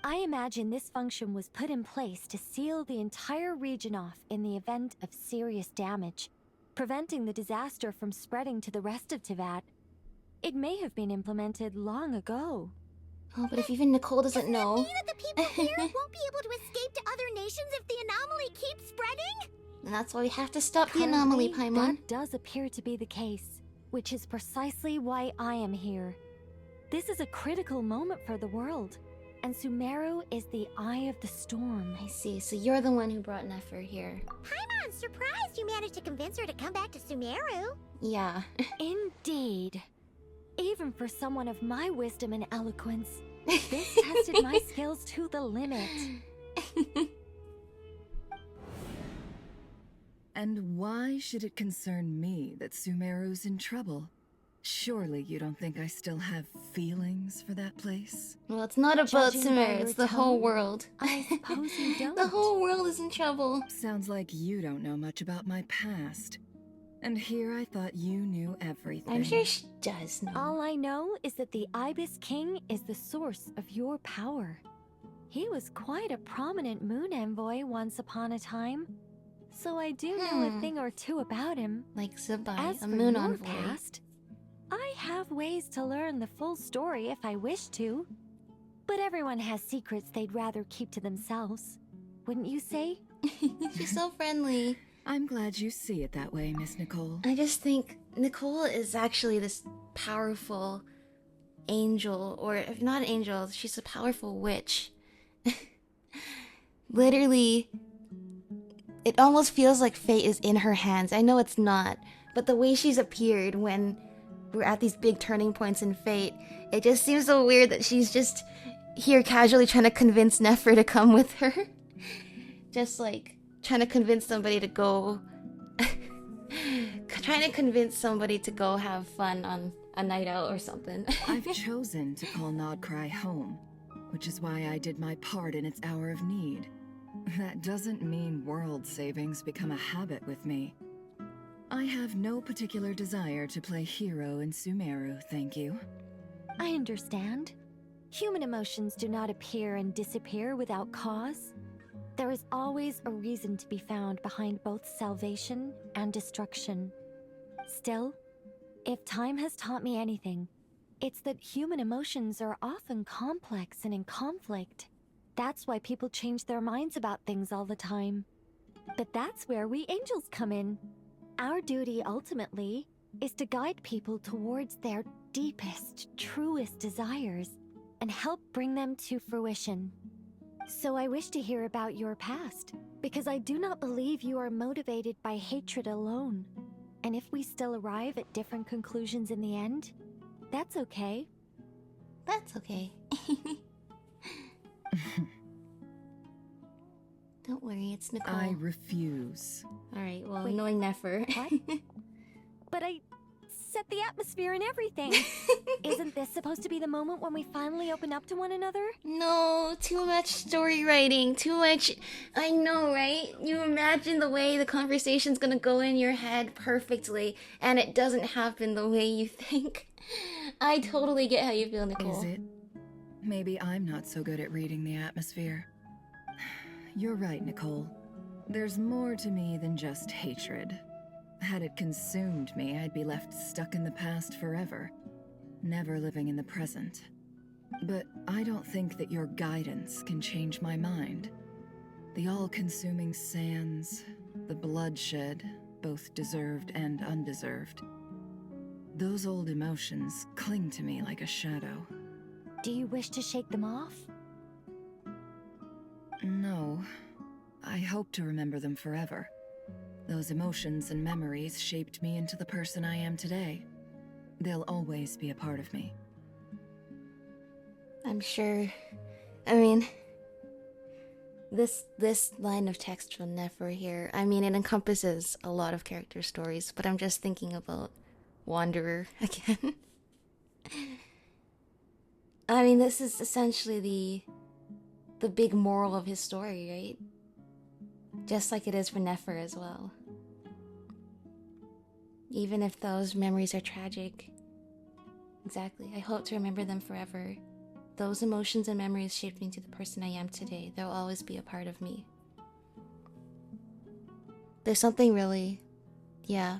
Speaker 3: I imagine this function was put in place to seal the entire region off in the event of serious damage, preventing the disaster from spreading to the rest of Teyvat. It may have been implemented long ago.
Speaker 1: Oh, but if even Nicole doesn't know.
Speaker 3: Does that mean that the people here won't be able to escape to other nations if the anomaly keeps spreading?
Speaker 1: And that's why we have to stop the anomaly,
Speaker 3: Currently,
Speaker 1: Paimon.
Speaker 3: that does appear to be the case, which is precisely why I am here. This is a critical moment for the world, and Sumeru is the eye of the storm.
Speaker 1: I see, so you're the one who brought Nefer here.
Speaker 3: Paimon's surprised you managed to convince her to come back to Sumeru.
Speaker 1: Yeah.
Speaker 3: Indeed. Even for someone of my wisdom and eloquence, this tested my skills to the limit.
Speaker 15: And why should it concern me that Sumeru's in trouble? Surely you don't think I still have feelings for that place?
Speaker 1: Well, it's not about
Speaker 15: Judging by
Speaker 1: Sumeru,
Speaker 15: your
Speaker 1: it's the whole
Speaker 15: tone,
Speaker 1: world.
Speaker 3: I suppose you don't.
Speaker 1: The whole world is in trouble.
Speaker 15: Sounds like you don't know much about my past. And here I thought you knew everything.
Speaker 1: I'm sure she does know.
Speaker 3: All I know is that the Ibis King is the source of your power. He was quite a prominent moon envoy once upon a time. So I do know a thing or two about him.
Speaker 1: Like Zabai,
Speaker 3: As
Speaker 1: a
Speaker 3: for
Speaker 1: moon
Speaker 3: your
Speaker 1: envoy.
Speaker 3: past, I have ways to learn the full story if I wish to. But everyone has secrets they'd rather keep to themselves. Wouldn't you say?
Speaker 1: She's so friendly.
Speaker 15: I'm glad you see it that way, Miss Nicole.
Speaker 1: I just think Nicole is actually this powerful angel, or if not an angel, she's a powerful witch. Literally, it almost feels like fate is in her hands. I know it's not, but the way she's appeared when we're at these big turning points in fate, it just seems so weird that she's just here casually trying to convince Nefer to come with her. Just like trying to convince somebody to go have fun on a night out or something.
Speaker 15: I've chosen to call Nodcry home, which is why I did my part in its hour of need. That doesn't mean world savings become a habit with me. I have no particular desire to play hero in Sumeru, thank you.
Speaker 3: I understand. Human emotions do not appear and disappear without cause. There is always a reason to be found behind both salvation and destruction. Still, if time has taught me anything, it's that human emotions are often complex and in conflict. That's why people change their minds about things all the time. But that's where we angels come in. Our duty, ultimately, is to guide people towards their deepest, truest desires and help bring them to fruition. So I wish to hear about your past, because I do not believe you are motivated by hatred alone. And if we still arrive at different conclusions in the end, that's okay.
Speaker 1: That's okay. Don't worry, it's Nicole.
Speaker 15: I refuse.
Speaker 1: Alright, well,
Speaker 3: Wait,
Speaker 1: knowing Nefer.
Speaker 3: What? But I set the atmosphere and everything. Isn't this supposed to be the moment when we finally open up to one another?
Speaker 1: No, too much story writing, too much. I know, right? You imagine the way the conversation's gonna go in your head perfectly, and it doesn't happen the way you think. I totally get how you feel, Nicole.
Speaker 15: Is it? Maybe I'm not so good at reading the atmosphere. You're right, Nicole. There's more to me than just hatred. Had it consumed me, I'd be left stuck in the past forever, never living in the present. But I don't think that your guidance can change my mind. The all-consuming sands, the bloodshed, both deserved and undeserved. Those old emotions cling to me like a shadow.
Speaker 3: Do you wish to shake them off?
Speaker 15: No. I hope to remember them forever. Those emotions and memories shaped me into the person I am today. They'll always be a part of me.
Speaker 1: I'm sure. I mean, this line of text from Nefer here, I mean, it encompasses a lot of character stories, but I'm just thinking about Wanderer again. I mean, this is essentially the the big moral of his story, right? Just like it is for Nefer as well. Even if those memories are tragic. Exactly. I hope to remember them forever. Those emotions and memories shaped me to the person I am today. They'll always be a part of me. There's something really, yeah.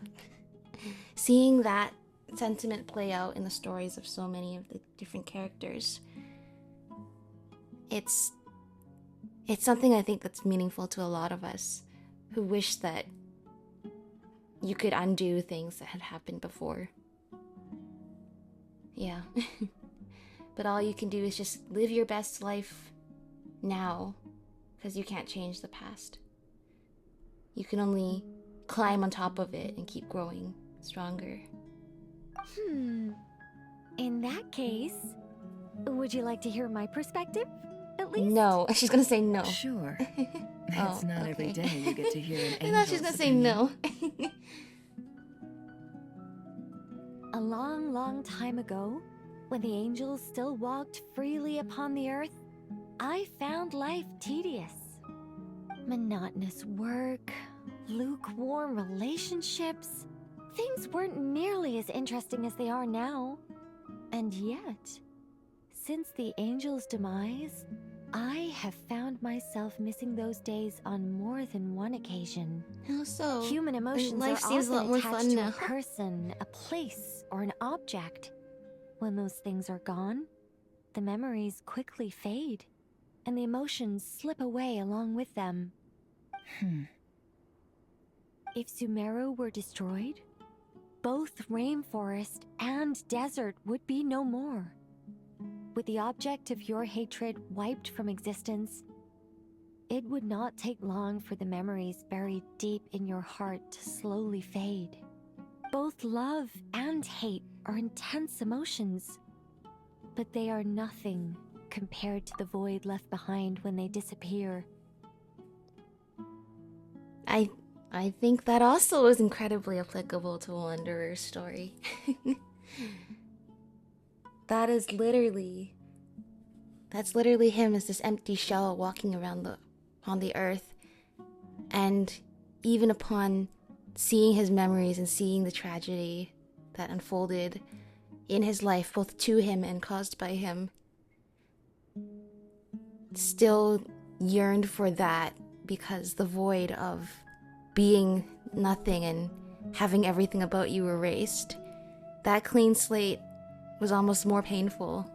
Speaker 1: Seeing that sentiment play out in the stories of so many of the different characters. It's something I think that's meaningful to a lot of us who wish that you could undo things that had happened before. Yeah. But all you can do is just live your best life now, because you can't change the past. You can only climb on top of it and keep growing stronger.
Speaker 3: In that case, would you like to hear my perspective, at least?
Speaker 1: No. She's gonna say no.
Speaker 15: Sure. It's not every day you get to hear an
Speaker 1: I
Speaker 15: angel's
Speaker 1: thought she was gonna say no.
Speaker 3: A long, long time ago, when the angels still walked freely upon the earth, I found life tedious. Monotonous work, lukewarm relationships. Things weren't nearly as interesting as they are now. And yet, since the angels' demise, I have found myself missing those days on more than one occasion.
Speaker 1: How so?
Speaker 3: Human emotions
Speaker 1: Life
Speaker 3: are
Speaker 1: seems a lot
Speaker 3: often
Speaker 1: more
Speaker 3: attached
Speaker 1: fun
Speaker 3: to
Speaker 1: now.
Speaker 3: a person, a place, or an object. When those things are gone, the memories quickly fade, and the emotions slip away along with them. If Sumeru were destroyed, both rainforest and desert would be no more. With the object of your hatred wiped from existence, it would not take long for the memories buried deep in your heart to slowly fade. Both love and hate are intense emotions, but they are nothing compared to the void left behind when they disappear.
Speaker 1: I think that also is incredibly applicable to Wanderer's story. That's literally him as this empty shell walking around on the earth. And even upon seeing his memories and seeing the tragedy that unfolded in his life, both to him and caused by him, still yearned for that, because the void of being nothing and having everything about you erased, that clean slate was almost more painful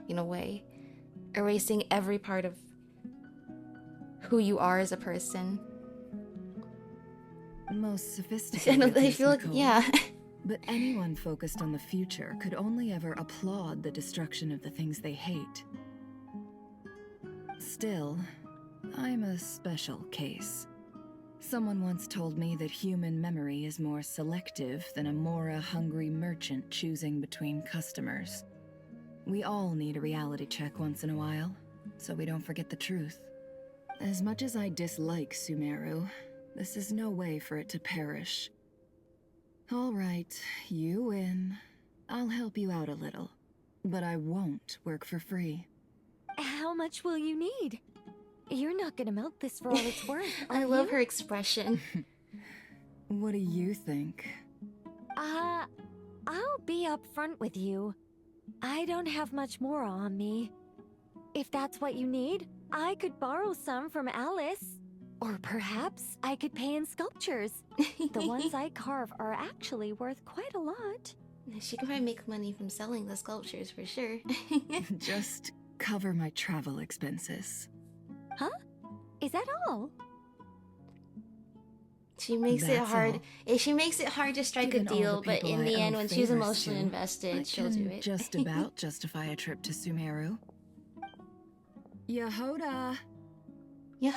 Speaker 1: in a way, erasing every part of who you are as a person.
Speaker 15: Most sophisticated.
Speaker 1: I feel like,
Speaker 15: Nicole.
Speaker 1: yeah.
Speaker 15: But anyone focused on the future could only ever applaud the destruction of the things they hate. Still, I'm a special case. Someone once told me that human memory is more selective than a Mora-hungry merchant choosing between customers. We all need a reality check once in a while, so we don't forget the truth. As much as I dislike Sumeru, this is no way for it to perish. All right, you win. I'll help you out a little, but I won't work for free.
Speaker 3: How much will you need? You're not gonna milk this for all it's worth,
Speaker 1: I love her expression.
Speaker 15: What do you think?
Speaker 3: I'll be upfront with you. I don't have much more on me. If that's what you need, I could borrow some from Alice. Or perhaps I could pay in sculptures. The ones I carve are actually worth quite a lot.
Speaker 1: She could probably make money from selling the sculptures for sure.
Speaker 15: Just cover my travel expenses.
Speaker 3: Huh? Is that all?
Speaker 1: She makes it hard. She makes it hard to strike
Speaker 15: Given
Speaker 1: a deal,
Speaker 15: all the
Speaker 1: but
Speaker 15: people
Speaker 1: in
Speaker 15: I
Speaker 1: the
Speaker 15: owe
Speaker 1: end, when she's
Speaker 15: favors
Speaker 1: emotionally
Speaker 15: to,
Speaker 1: invested, she'll do it.
Speaker 15: Just about justify a trip to Sumeru. Yehoda!
Speaker 3: Here,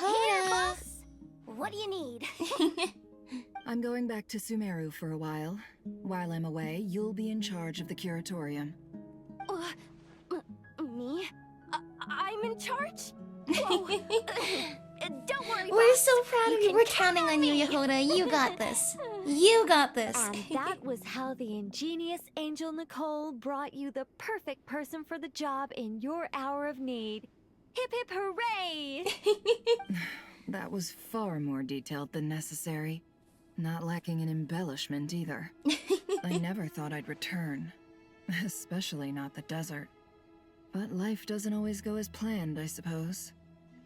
Speaker 3: boss! What do you need?
Speaker 15: I'm going back to Sumeru for a while. While I'm away, you'll be in charge of the curatorium.
Speaker 3: Me? I'm in charge? Whoa. Don't worry,
Speaker 1: We're
Speaker 3: boss.
Speaker 1: so proud of you.
Speaker 3: can
Speaker 1: We're
Speaker 3: count
Speaker 1: counting on
Speaker 3: me.
Speaker 1: you, Yehoda. You got this. You got this.
Speaker 3: And that was how the ingenious Angel Nicole brought you the perfect person for the job in your hour of need. Hip hip hooray!
Speaker 15: That was far more detailed than necessary. Not lacking in embellishment either. I never thought I'd return. Especially not the desert. But life doesn't always go as planned, I suppose.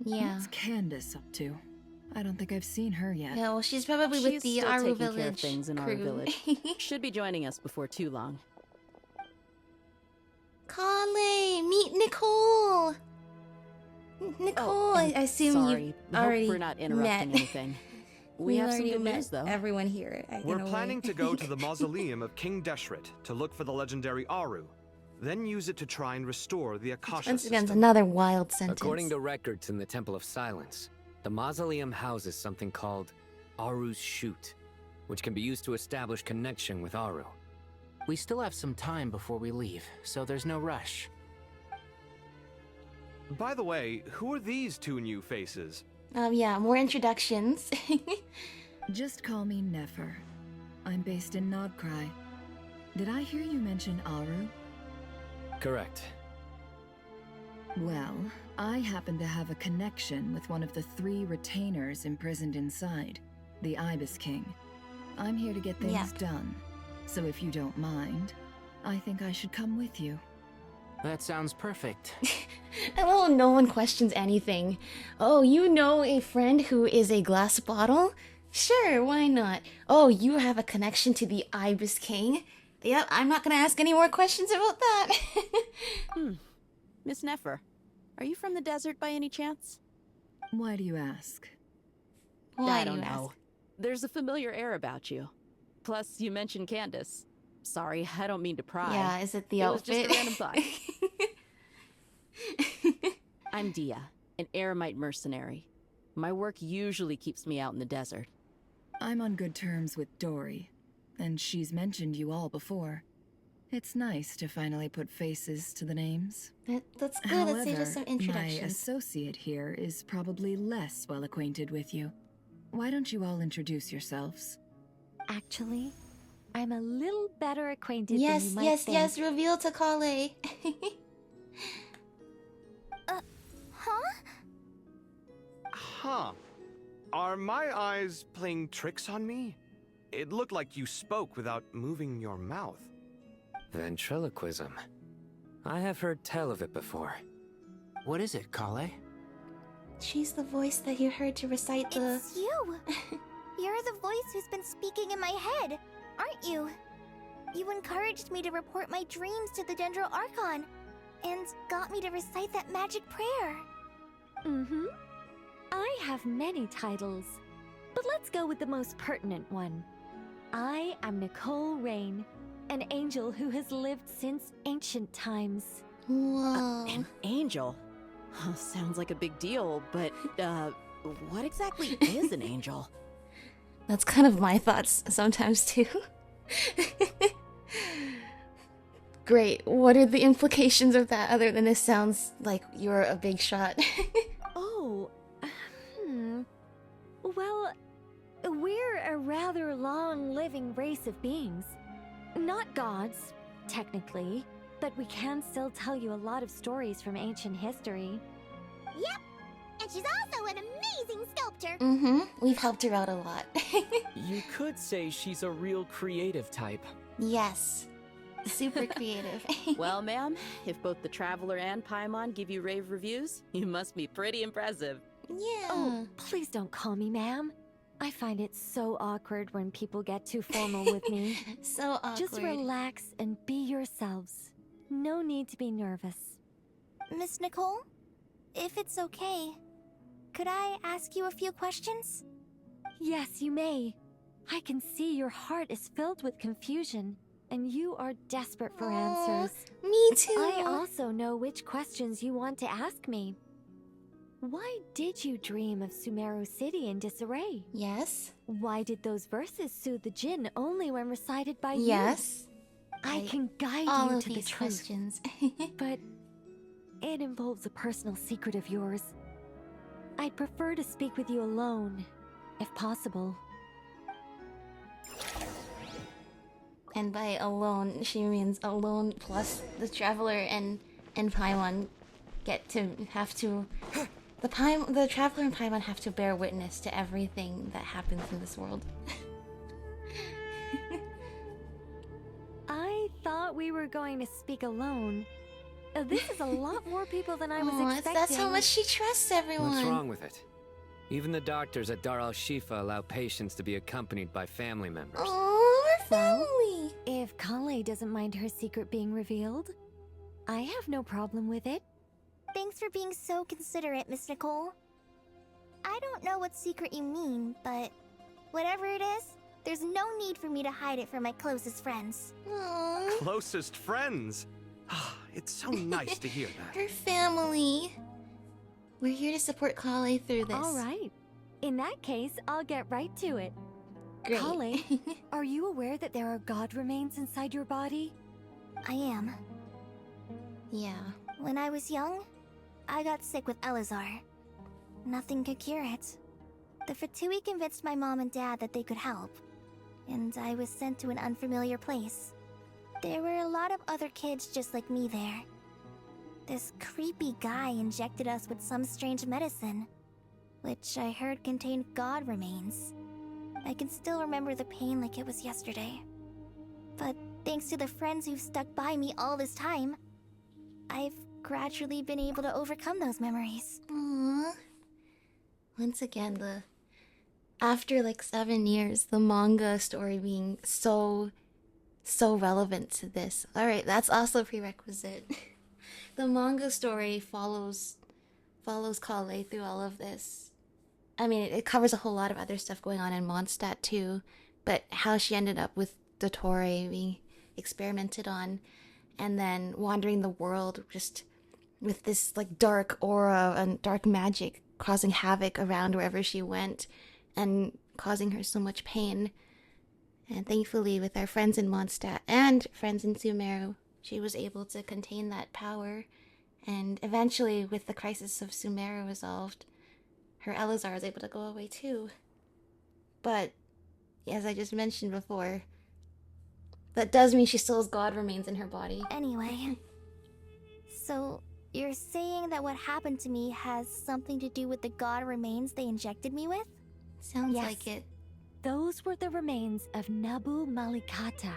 Speaker 1: Yeah.
Speaker 15: What's Candace up to? I don't think I've seen her yet.
Speaker 1: Yeah, well, she's probably with the
Speaker 13: still
Speaker 1: Aru
Speaker 13: taking
Speaker 1: village
Speaker 13: care of things in our
Speaker 1: crew.
Speaker 13: village. Should be joining us before too long.
Speaker 1: Kale, meet Nicole. Nicole, I assume
Speaker 13: Sorry,
Speaker 1: you
Speaker 13: hope
Speaker 1: already
Speaker 13: we're not interrupting
Speaker 1: met.
Speaker 13: anything. We have some
Speaker 1: already
Speaker 13: good
Speaker 1: met
Speaker 13: news, though.
Speaker 1: Everyone here.
Speaker 12: We're planning to go to the mausoleum of King Deshret to look for the legendary Aru, then use it to try and restore the Akasha
Speaker 1: Once again,
Speaker 12: system.
Speaker 1: another wild sentence.
Speaker 2: According to records in the Temple of Silence, the mausoleum houses something called Aru's Shoot, which can be used to establish connection with Aru. We still have some time before we leave, so there's no rush.
Speaker 12: By the way, who are these two new faces?
Speaker 1: Yeah, more introductions.
Speaker 15: Just call me Nefer. I'm based in Nodcry. Did I hear you mention Aru?
Speaker 2: Correct.
Speaker 15: Well, I happen to have a connection with one of the 3 retainers imprisoned inside, the Ibis King. I'm here to get things done. So if you don't mind, I think I should come with you.
Speaker 2: That sounds perfect.
Speaker 1: Oh, no one questions anything. Oh, you know a friend who is a glass bottle? Sure, why not? Oh, you have a connection to the Ibis King? Yep, I'm not gonna ask any more questions about that.
Speaker 13: Miss Nefer, are you from the desert by any chance?
Speaker 15: Why do you ask?
Speaker 13: I don't know. There's a familiar air about you. Plus, you mentioned Candace. Sorry, I don't mean to pry.
Speaker 1: Yeah, is it the
Speaker 13: outfit? It was just a random thought. I'm Dia, an eremite mercenary. My work usually keeps me out in the desert.
Speaker 15: I'm on good terms with Dory, and she's mentioned you all before. It's nice to finally put faces to the names.
Speaker 1: That's good.
Speaker 15: However,
Speaker 1: Let's say just some
Speaker 15: my
Speaker 1: introductions.
Speaker 15: associate here is probably less well acquainted with you. Why don't you all introduce yourselves?
Speaker 3: Actually, I'm a little better acquainted
Speaker 1: Yes,
Speaker 3: than you might
Speaker 1: yes,
Speaker 3: think.
Speaker 1: yes, reveal to Kale.
Speaker 3: Huh?
Speaker 12: Huh. Are my eyes playing tricks on me? It looked like you spoke without moving your mouth.
Speaker 2: Ventriloquism. I have heard tell of it before. What is it, Kale?
Speaker 1: She's the voice that you heard to recite the...
Speaker 3: It's you! You're the voice who's been speaking in my head, aren't you? You encouraged me to report my dreams to the Dendro Archon, and got me to recite that magic prayer. Mm-hmm. I have many titles, but let's go with the most pertinent one. I am Nicole Rain, an angel who has lived since ancient times.
Speaker 1: Whoa.
Speaker 13: An angel? Sounds like a big deal, but, what exactly is an angel?
Speaker 1: That's kind of my thoughts sometimes, too. Great. What are the implications of that other than this sounds like you're a big shot?
Speaker 3: Well, we're a rather long-living race of beings. Not gods, technically, but we can still tell you a lot of stories from ancient history.
Speaker 16: Yep, and she's also an amazing sculptor.
Speaker 1: Mm-hmm. We've helped her out a lot.
Speaker 17: You could say she's a real creative type.
Speaker 1: Yes. Super creative.
Speaker 13: Well, ma'am, if both the Traveler and Paimon give you rave reviews, you must be pretty impressive.
Speaker 1: Yeah.
Speaker 3: Oh, please don't call me ma'am. I find it so awkward when people get too formal with me.
Speaker 1: So awkward.
Speaker 3: Just relax and be yourselves. No need to be nervous.
Speaker 16: Miss Nicole, if it's okay, could I ask you a few questions?
Speaker 3: Yes, you may. I can see your heart is filled with confusion, and you are desperate for answers.
Speaker 1: Me too.
Speaker 3: I also know which questions you want to ask me. Why did you dream of Sumeru City in disarray?
Speaker 1: Yes.
Speaker 3: Why did those verses soothe the djinn only when recited by you?
Speaker 1: Yes.
Speaker 3: I can guide
Speaker 1: all
Speaker 3: you
Speaker 1: of
Speaker 3: to the
Speaker 1: these
Speaker 3: truth.
Speaker 1: questions.
Speaker 3: But it involves a personal secret of yours. I'd prefer to speak with you alone, if possible.
Speaker 1: And by alone, she means alone plus the Traveler and Paimon the traveler and Paimon have to bear witness to everything that happens in this world.
Speaker 18: I thought we were going to speak alone. This is a lot more people than I was expecting.
Speaker 1: That's how much she trusts everyone.
Speaker 2: What's wrong with it? Even the doctors at Dar al-Shifa allow patients to be accompanied by family members.
Speaker 1: Oh, her family!
Speaker 18: If Kale doesn't mind her secret being revealed, I have no problem with it.
Speaker 16: Thanks for being so considerate, Miss Nicole. I don't know what secret you mean, but whatever it is, there's no need for me to hide it from my closest friends.
Speaker 1: Aww.
Speaker 12: Closest friends? It's so nice to hear that.
Speaker 1: Her family. We're here to support Kale through this.
Speaker 18: All right. In that case, I'll get right to it.
Speaker 1: Great.
Speaker 18: Kale, are you aware that there are god remains inside your body?
Speaker 16: I am.
Speaker 1: Yeah.
Speaker 16: When I was young, I got sick with Elazar. Nothing could cure it. The Fatui convinced my mom and dad that they could help, and I was sent to an unfamiliar place. There were a lot of other kids just like me there. This creepy guy injected us with some strange medicine, which I heard contained god remains. I can still remember the pain like it was yesterday. But thanks to the friends who've stuck by me all this time, I've gradually been able to overcome those memories.
Speaker 1: Aww. Once again, after like 7 years, the manga story being so relevant to this. Alright, that's also a prerequisite. The manga story follows Kale through all of this. I mean, it covers a whole lot of other stuff going on in Mondstadt too, but how she ended up with Dottore being experimented on, and then wandering the world just with this like dark aura and dark magic causing havoc around wherever she went and causing her so much pain. And thankfully, with our friends in Mondstadt and friends in Sumeru, she was able to contain that power. And eventually, with the crisis of Sumeru resolved, her Elazar was able to go away too. But, as I just mentioned before, that does mean she still has god remains in her body.
Speaker 16: Anyway, so you're saying that what happened to me has something to do with the god remains they injected me with?
Speaker 1: Sounds like it.
Speaker 18: Those were the remains of Nabu Malikata,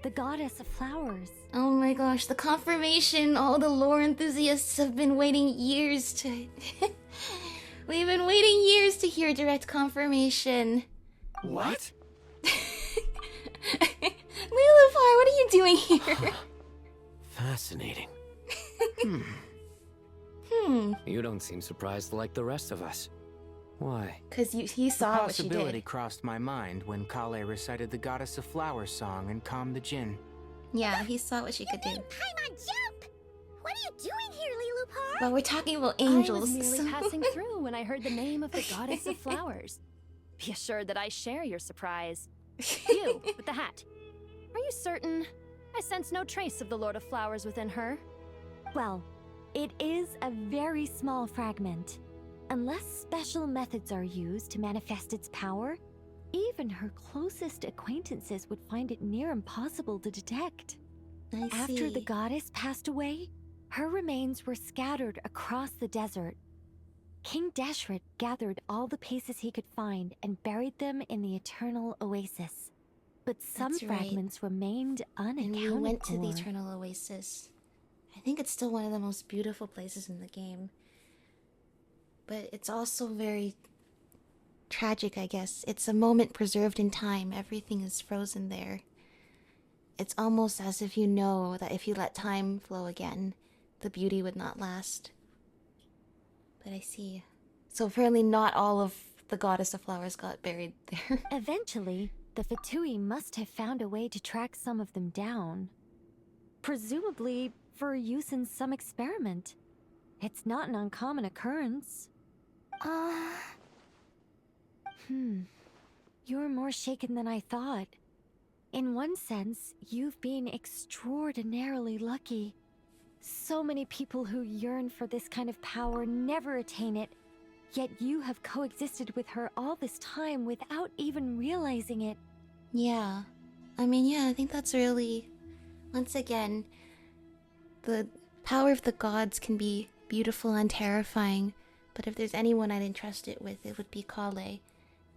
Speaker 18: the goddess of flowers.
Speaker 1: Oh my gosh, the confirmation all the lore enthusiasts have been waiting years to... We've been waiting years to hear direct confirmation.
Speaker 12: What?
Speaker 1: Lilifar, what are you doing here?
Speaker 2: Fascinating. You don't seem surprised like the rest of us. Why?
Speaker 1: Because he saw what she did.
Speaker 14: The possibility crossed my mind when Kale recited the Goddess of Flowers song and calmed the Djinn.
Speaker 1: Yeah, he saw what she could do.
Speaker 3: Paimon, jump! What are you doing here, Lilupar?
Speaker 1: Well, we're talking about angels.
Speaker 7: I was merely passing through when I heard the name of the Goddess of Flowers. Be assured that I share your surprise. You, with the hat. Are you certain? I sense no trace of the Lord of Flowers within her.
Speaker 18: Well, it is a very small fragment. Unless special methods are used to manifest its power, even her closest acquaintances would find it near impossible to detect. After the goddess passed away, her remains were scattered across the desert. King Deshret gathered all the pieces he could find and buried them in the Eternal Oasis. But some fragments remained unaccounted for.
Speaker 1: And we went to the Eternal Oasis. I think it's still one of the most beautiful places in the game. But it's also very tragic, I guess. It's a moment preserved in time. Everything is frozen there. It's almost as if you know that if you let time flow again, the beauty would not last. But I see. So apparently not all of the Goddess of Flowers got buried there.
Speaker 18: Eventually, the Fatui must have found a way to track some of them down. Presumably for use in some experiment. It's not an uncommon occurrence. You're more shaken than I thought. In one sense, you've been extraordinarily lucky. So many people who yearn for this kind of power never attain it, yet you have coexisted with her all this time without even realizing it.
Speaker 1: Yeah. I mean, yeah, I think that's really... Once again, the power of the gods can be beautiful and terrifying, but if there's anyone I'd entrust it with, it would be Kale.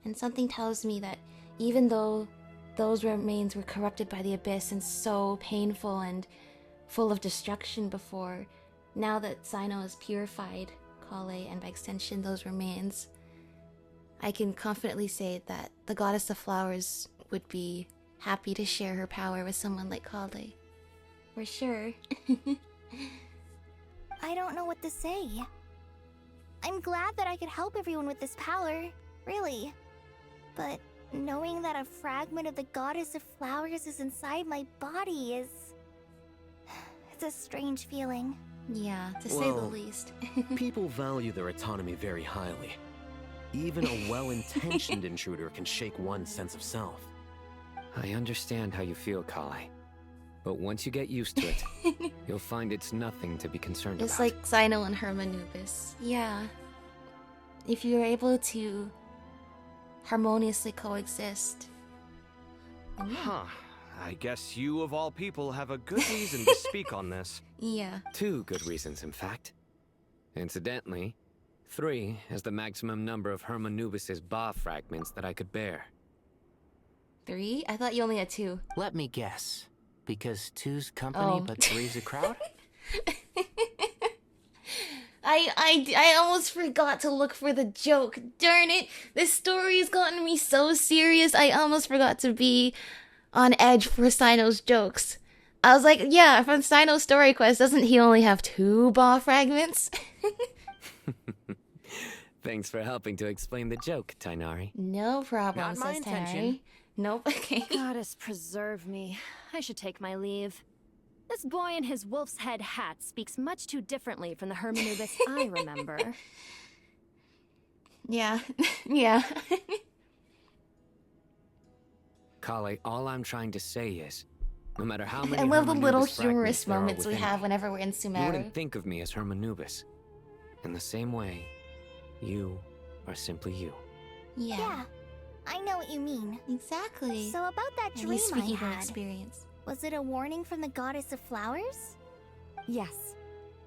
Speaker 1: And something tells me that even though those remains were corrupted by the Abyss and so painful and full of destruction before, now that Sino has purified Kale and by extension those remains, I can confidently say that the Goddess of Flowers would be happy to share her power with someone like Kale. For sure.
Speaker 16: I don't know what to say. I'm glad that I could help everyone with this power, really. But knowing that a fragment of the Goddess of Flowers is inside my body is... it's a strange feeling.
Speaker 1: Yeah, to say the least.
Speaker 10: People value their autonomy very highly. Even a well-intentioned intruder can shake one's sense of self.
Speaker 2: I understand how you feel, Kale. But once you get used to it, you'll find it's nothing to be concerned about.
Speaker 1: It's like Sino and Hermanubis. Yeah. If you're able to harmoniously coexist.
Speaker 12: Huh. I guess you, of all people, have a good reason to speak on this.
Speaker 1: Yeah.
Speaker 2: 2 good reasons, in fact. Incidentally, 3 is the maximum number of Hermanubis' Ba fragments that I could bear.
Speaker 1: 3? I thought you only had 2.
Speaker 17: Let me guess. Because 2's company, but 3's a crowd?
Speaker 1: I almost forgot to look for the joke. Darn it. This story has gotten me so serious. I almost forgot to be on edge for Sino's jokes. I was like, yeah, from Sino's story quest, doesn't he only have 2 Ba fragments?
Speaker 2: Thanks for helping to explain the joke, Tainari.
Speaker 1: No problem,
Speaker 7: Not my
Speaker 1: says
Speaker 7: intention.
Speaker 1: Tainari. Nope, okay.
Speaker 7: Goddess preserve me. I should take my leave. This boy in his wolf's head hat speaks much too differently from the Hermanubis I remember.
Speaker 1: Yeah, yeah.
Speaker 2: Kale, all I'm trying to say is, no matter how many
Speaker 1: I love the little
Speaker 2: Hermanubis
Speaker 1: humorous
Speaker 2: fragments there are
Speaker 1: moments we
Speaker 2: within
Speaker 1: have
Speaker 2: me,
Speaker 1: whenever we're in
Speaker 2: you
Speaker 1: Sumeru.
Speaker 2: wouldn't think of me as Hermanubis. In the same way, you are simply you.
Speaker 16: Yeah, I know what you mean.
Speaker 1: Exactly.
Speaker 16: So about that
Speaker 1: At
Speaker 16: dream
Speaker 1: least
Speaker 16: I
Speaker 1: speaking from
Speaker 16: had,
Speaker 1: experience.
Speaker 16: was it a warning from the Goddess of Flowers?
Speaker 18: Yes.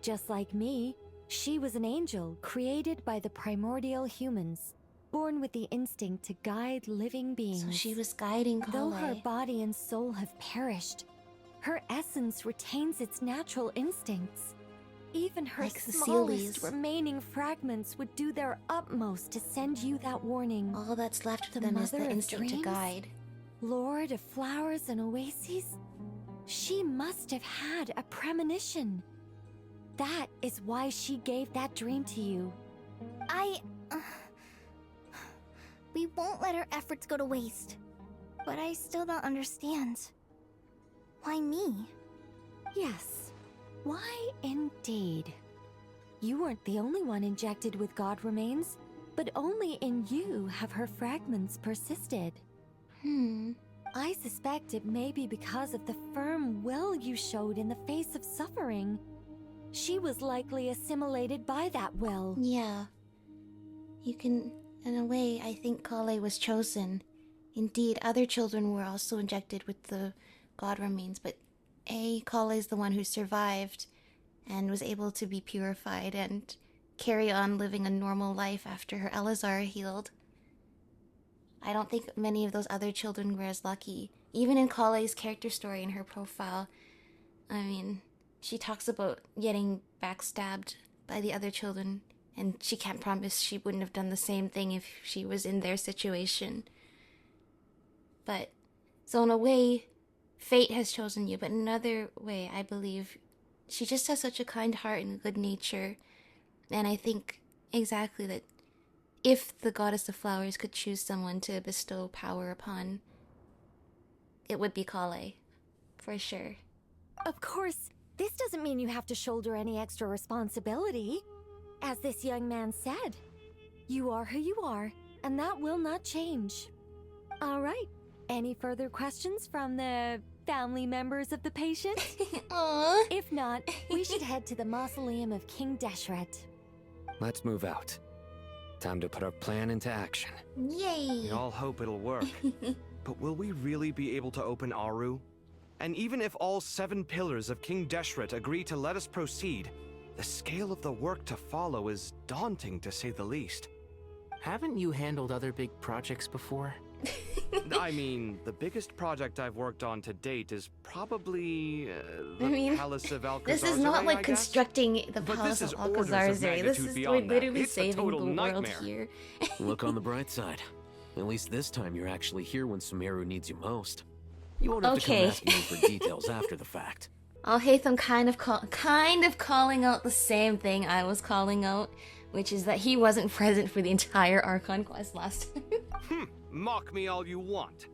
Speaker 18: Just like me, she was an angel created by the primordial humans, born with the instinct to guide living beings.
Speaker 1: So she was guiding
Speaker 18: Though her
Speaker 1: Kale.
Speaker 18: body and soul have perished, her essence retains its natural instincts. Even her
Speaker 1: Like the
Speaker 18: smallest
Speaker 1: Sealies.
Speaker 18: remaining fragments would do their utmost to send you that warning.
Speaker 1: All that's left for
Speaker 18: The
Speaker 1: them is the
Speaker 18: mother of
Speaker 1: instinct to
Speaker 18: dreams?
Speaker 1: guide.
Speaker 18: Lord of flowers and oases? She must have had a premonition. That is why she gave that dream to you.
Speaker 16: We won't let her efforts go to waste. But I still don't understand. Why me?
Speaker 18: Yes. Why indeed? You weren't the only one injected with god remains, but only in you have her fragments persisted. I suspect it may be because of the firm will you showed in the face of suffering. She was likely assimilated by that will.
Speaker 1: Yeah. You can, in a way, I think Kale was chosen. Indeed, other children were also injected with the god remains, but Kale is the one who survived and was able to be purified and carry on living a normal life after her Elazar healed. I don't think many of those other children were as lucky. Even in Kale's character story in her profile, I mean, she talks about getting backstabbed by the other children, and she can't promise she wouldn't have done the same thing if she was in their situation. But, so in a way, fate has chosen you, but in another way, I believe she just has such a kind heart and good nature, and I think exactly that if the Goddess of Flowers could choose someone to bestow power upon, it would be Kale, for sure.
Speaker 18: Of course, this doesn't mean you have to shoulder any extra responsibility. As this young man said, you are who you are, and that will not change. All right, any further questions from the family members of the patient?
Speaker 1: Aww.
Speaker 18: If not, we should head to the mausoleum of King Deshret.
Speaker 2: Let's move out. Time to put our plan into action.
Speaker 1: Yay!
Speaker 12: We all hope it'll work. But will we really be able to open Aru? And even if all 7 pillars of King Deshret agree to let us proceed, The scale of the work to follow is daunting, to say the least.
Speaker 10: Haven't you handled other big projects before?
Speaker 12: I mean, the biggest project I've worked on to date is probably the Palace of Alcazar.
Speaker 1: This is not like constructing the Palace of Alcazar. This is we're literally saving the world here.
Speaker 10: Look on the bright side. At least this time you're actually here when Sumeru needs you most. You won't have to come asking me for details after the fact.
Speaker 1: Alhaitham kind of calling out the same thing I was calling out, which is that he wasn't present for the entire Archon quest last time.
Speaker 12: Mock me all you want.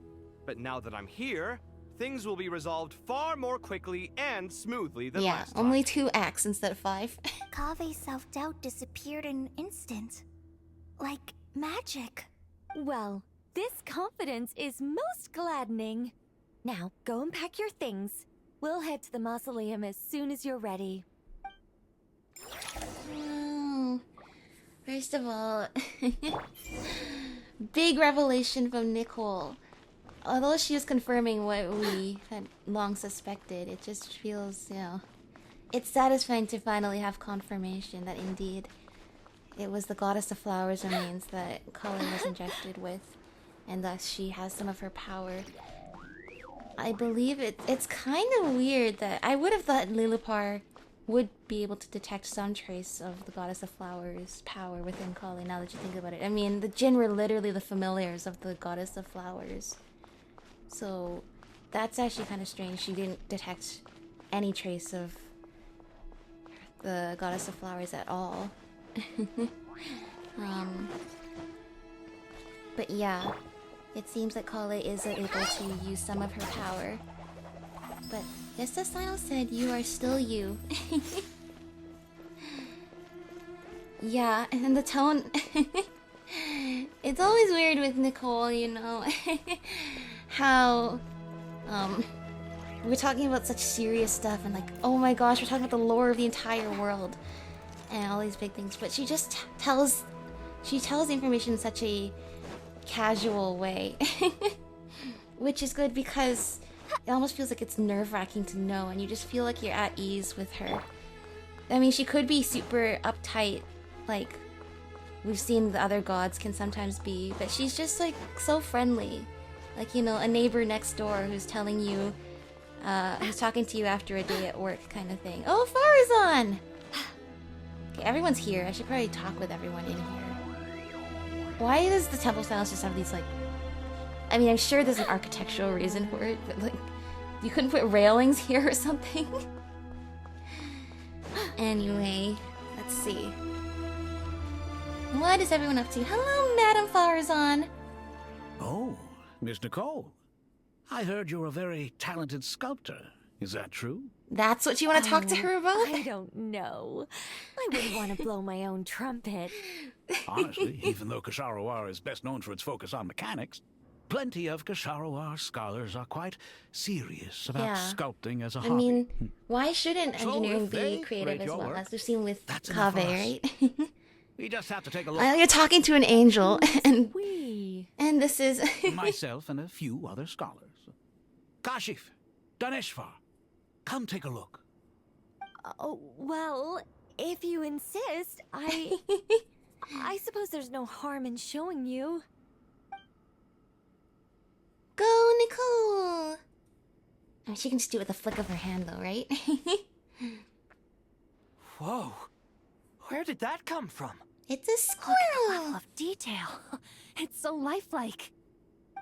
Speaker 12: But now that I'm here, things will be resolved far more quickly and smoothly than last time.
Speaker 1: Only 2 acts instead of 5.
Speaker 16: Kave's self-doubt disappeared in an instant. Like magic.
Speaker 18: Well, this confidence is most gladdening. Now, go and pack your things. We'll head to the mausoleum as soon as you're ready.
Speaker 1: First of all, big revelation from Nicole. Although she was confirming what we had long suspected, it just feels, it's satisfying to finally have confirmation that indeed it was the Goddess of Flowers remains that Colin was injected with, and thus she has some of her power. I believe it's kind of weird that I would have thought Lilipar would be able to detect some trace of the Goddess of Flowers' power within Kali, now that you think about it. I mean, the Jinn were literally the familiars of the Goddess of Flowers. So, that's actually kind of strange. She didn't detect any trace of the Goddess of Flowers at all. But yeah, it seems that Kale is able to use some of her power. But just as Sino said, you are still you. Yeah, and the tone... It's always weird with Nicole, how... we're talking about such serious stuff and like, oh my gosh, we're talking about the lore of the entire world. And all these big things, but she just tells... She tells the information in such a casual way. Which is good because it almost feels like it's nerve-wracking to know, and you just feel like you're at ease with her. I mean, she could be super uptight, like we've seen the other gods can sometimes be, but she's just like so friendly. Like, a neighbor next door who's telling you, who's talking to you after a day at work kind of thing. Oh, Farazan! Okay, everyone's here. I should probably talk with everyone in here. Why does the Temple Silence just have these, like... I mean, I'm sure there's an architectural reason for it, but, like, you couldn't put railings here or something? Anyway, let's see. What is everyone up to? Hello, Madame Farazan!
Speaker 5: Oh, Miss Nicole. I heard you're a very talented sculptor. Is that true?
Speaker 1: That's what you want to talk to her about?
Speaker 18: I don't know. I wouldn't want to blow my own trumpet.
Speaker 5: Honestly, even though Kasharawar is best known for its focus on mechanics, plenty of Kasharawar scholars are quite serious about sculpting as a hobby.
Speaker 1: I mean, why shouldn't engineering be creative as well, as we've seen with Kave, right?
Speaker 5: We just have to take a look.
Speaker 1: You're talking to an angel, and this is...
Speaker 5: Myself and a few other scholars. Kashif, Daneshvar, come take a look.
Speaker 18: Oh, well, if you insist, I suppose there's no harm in showing you.
Speaker 1: Go, Nicole! Oh, she can just do it with a flick of her hand, though, right?
Speaker 10: Whoa. Where did that come from?
Speaker 1: It's a squirrel!
Speaker 18: Look at the level of detail. It's so lifelike.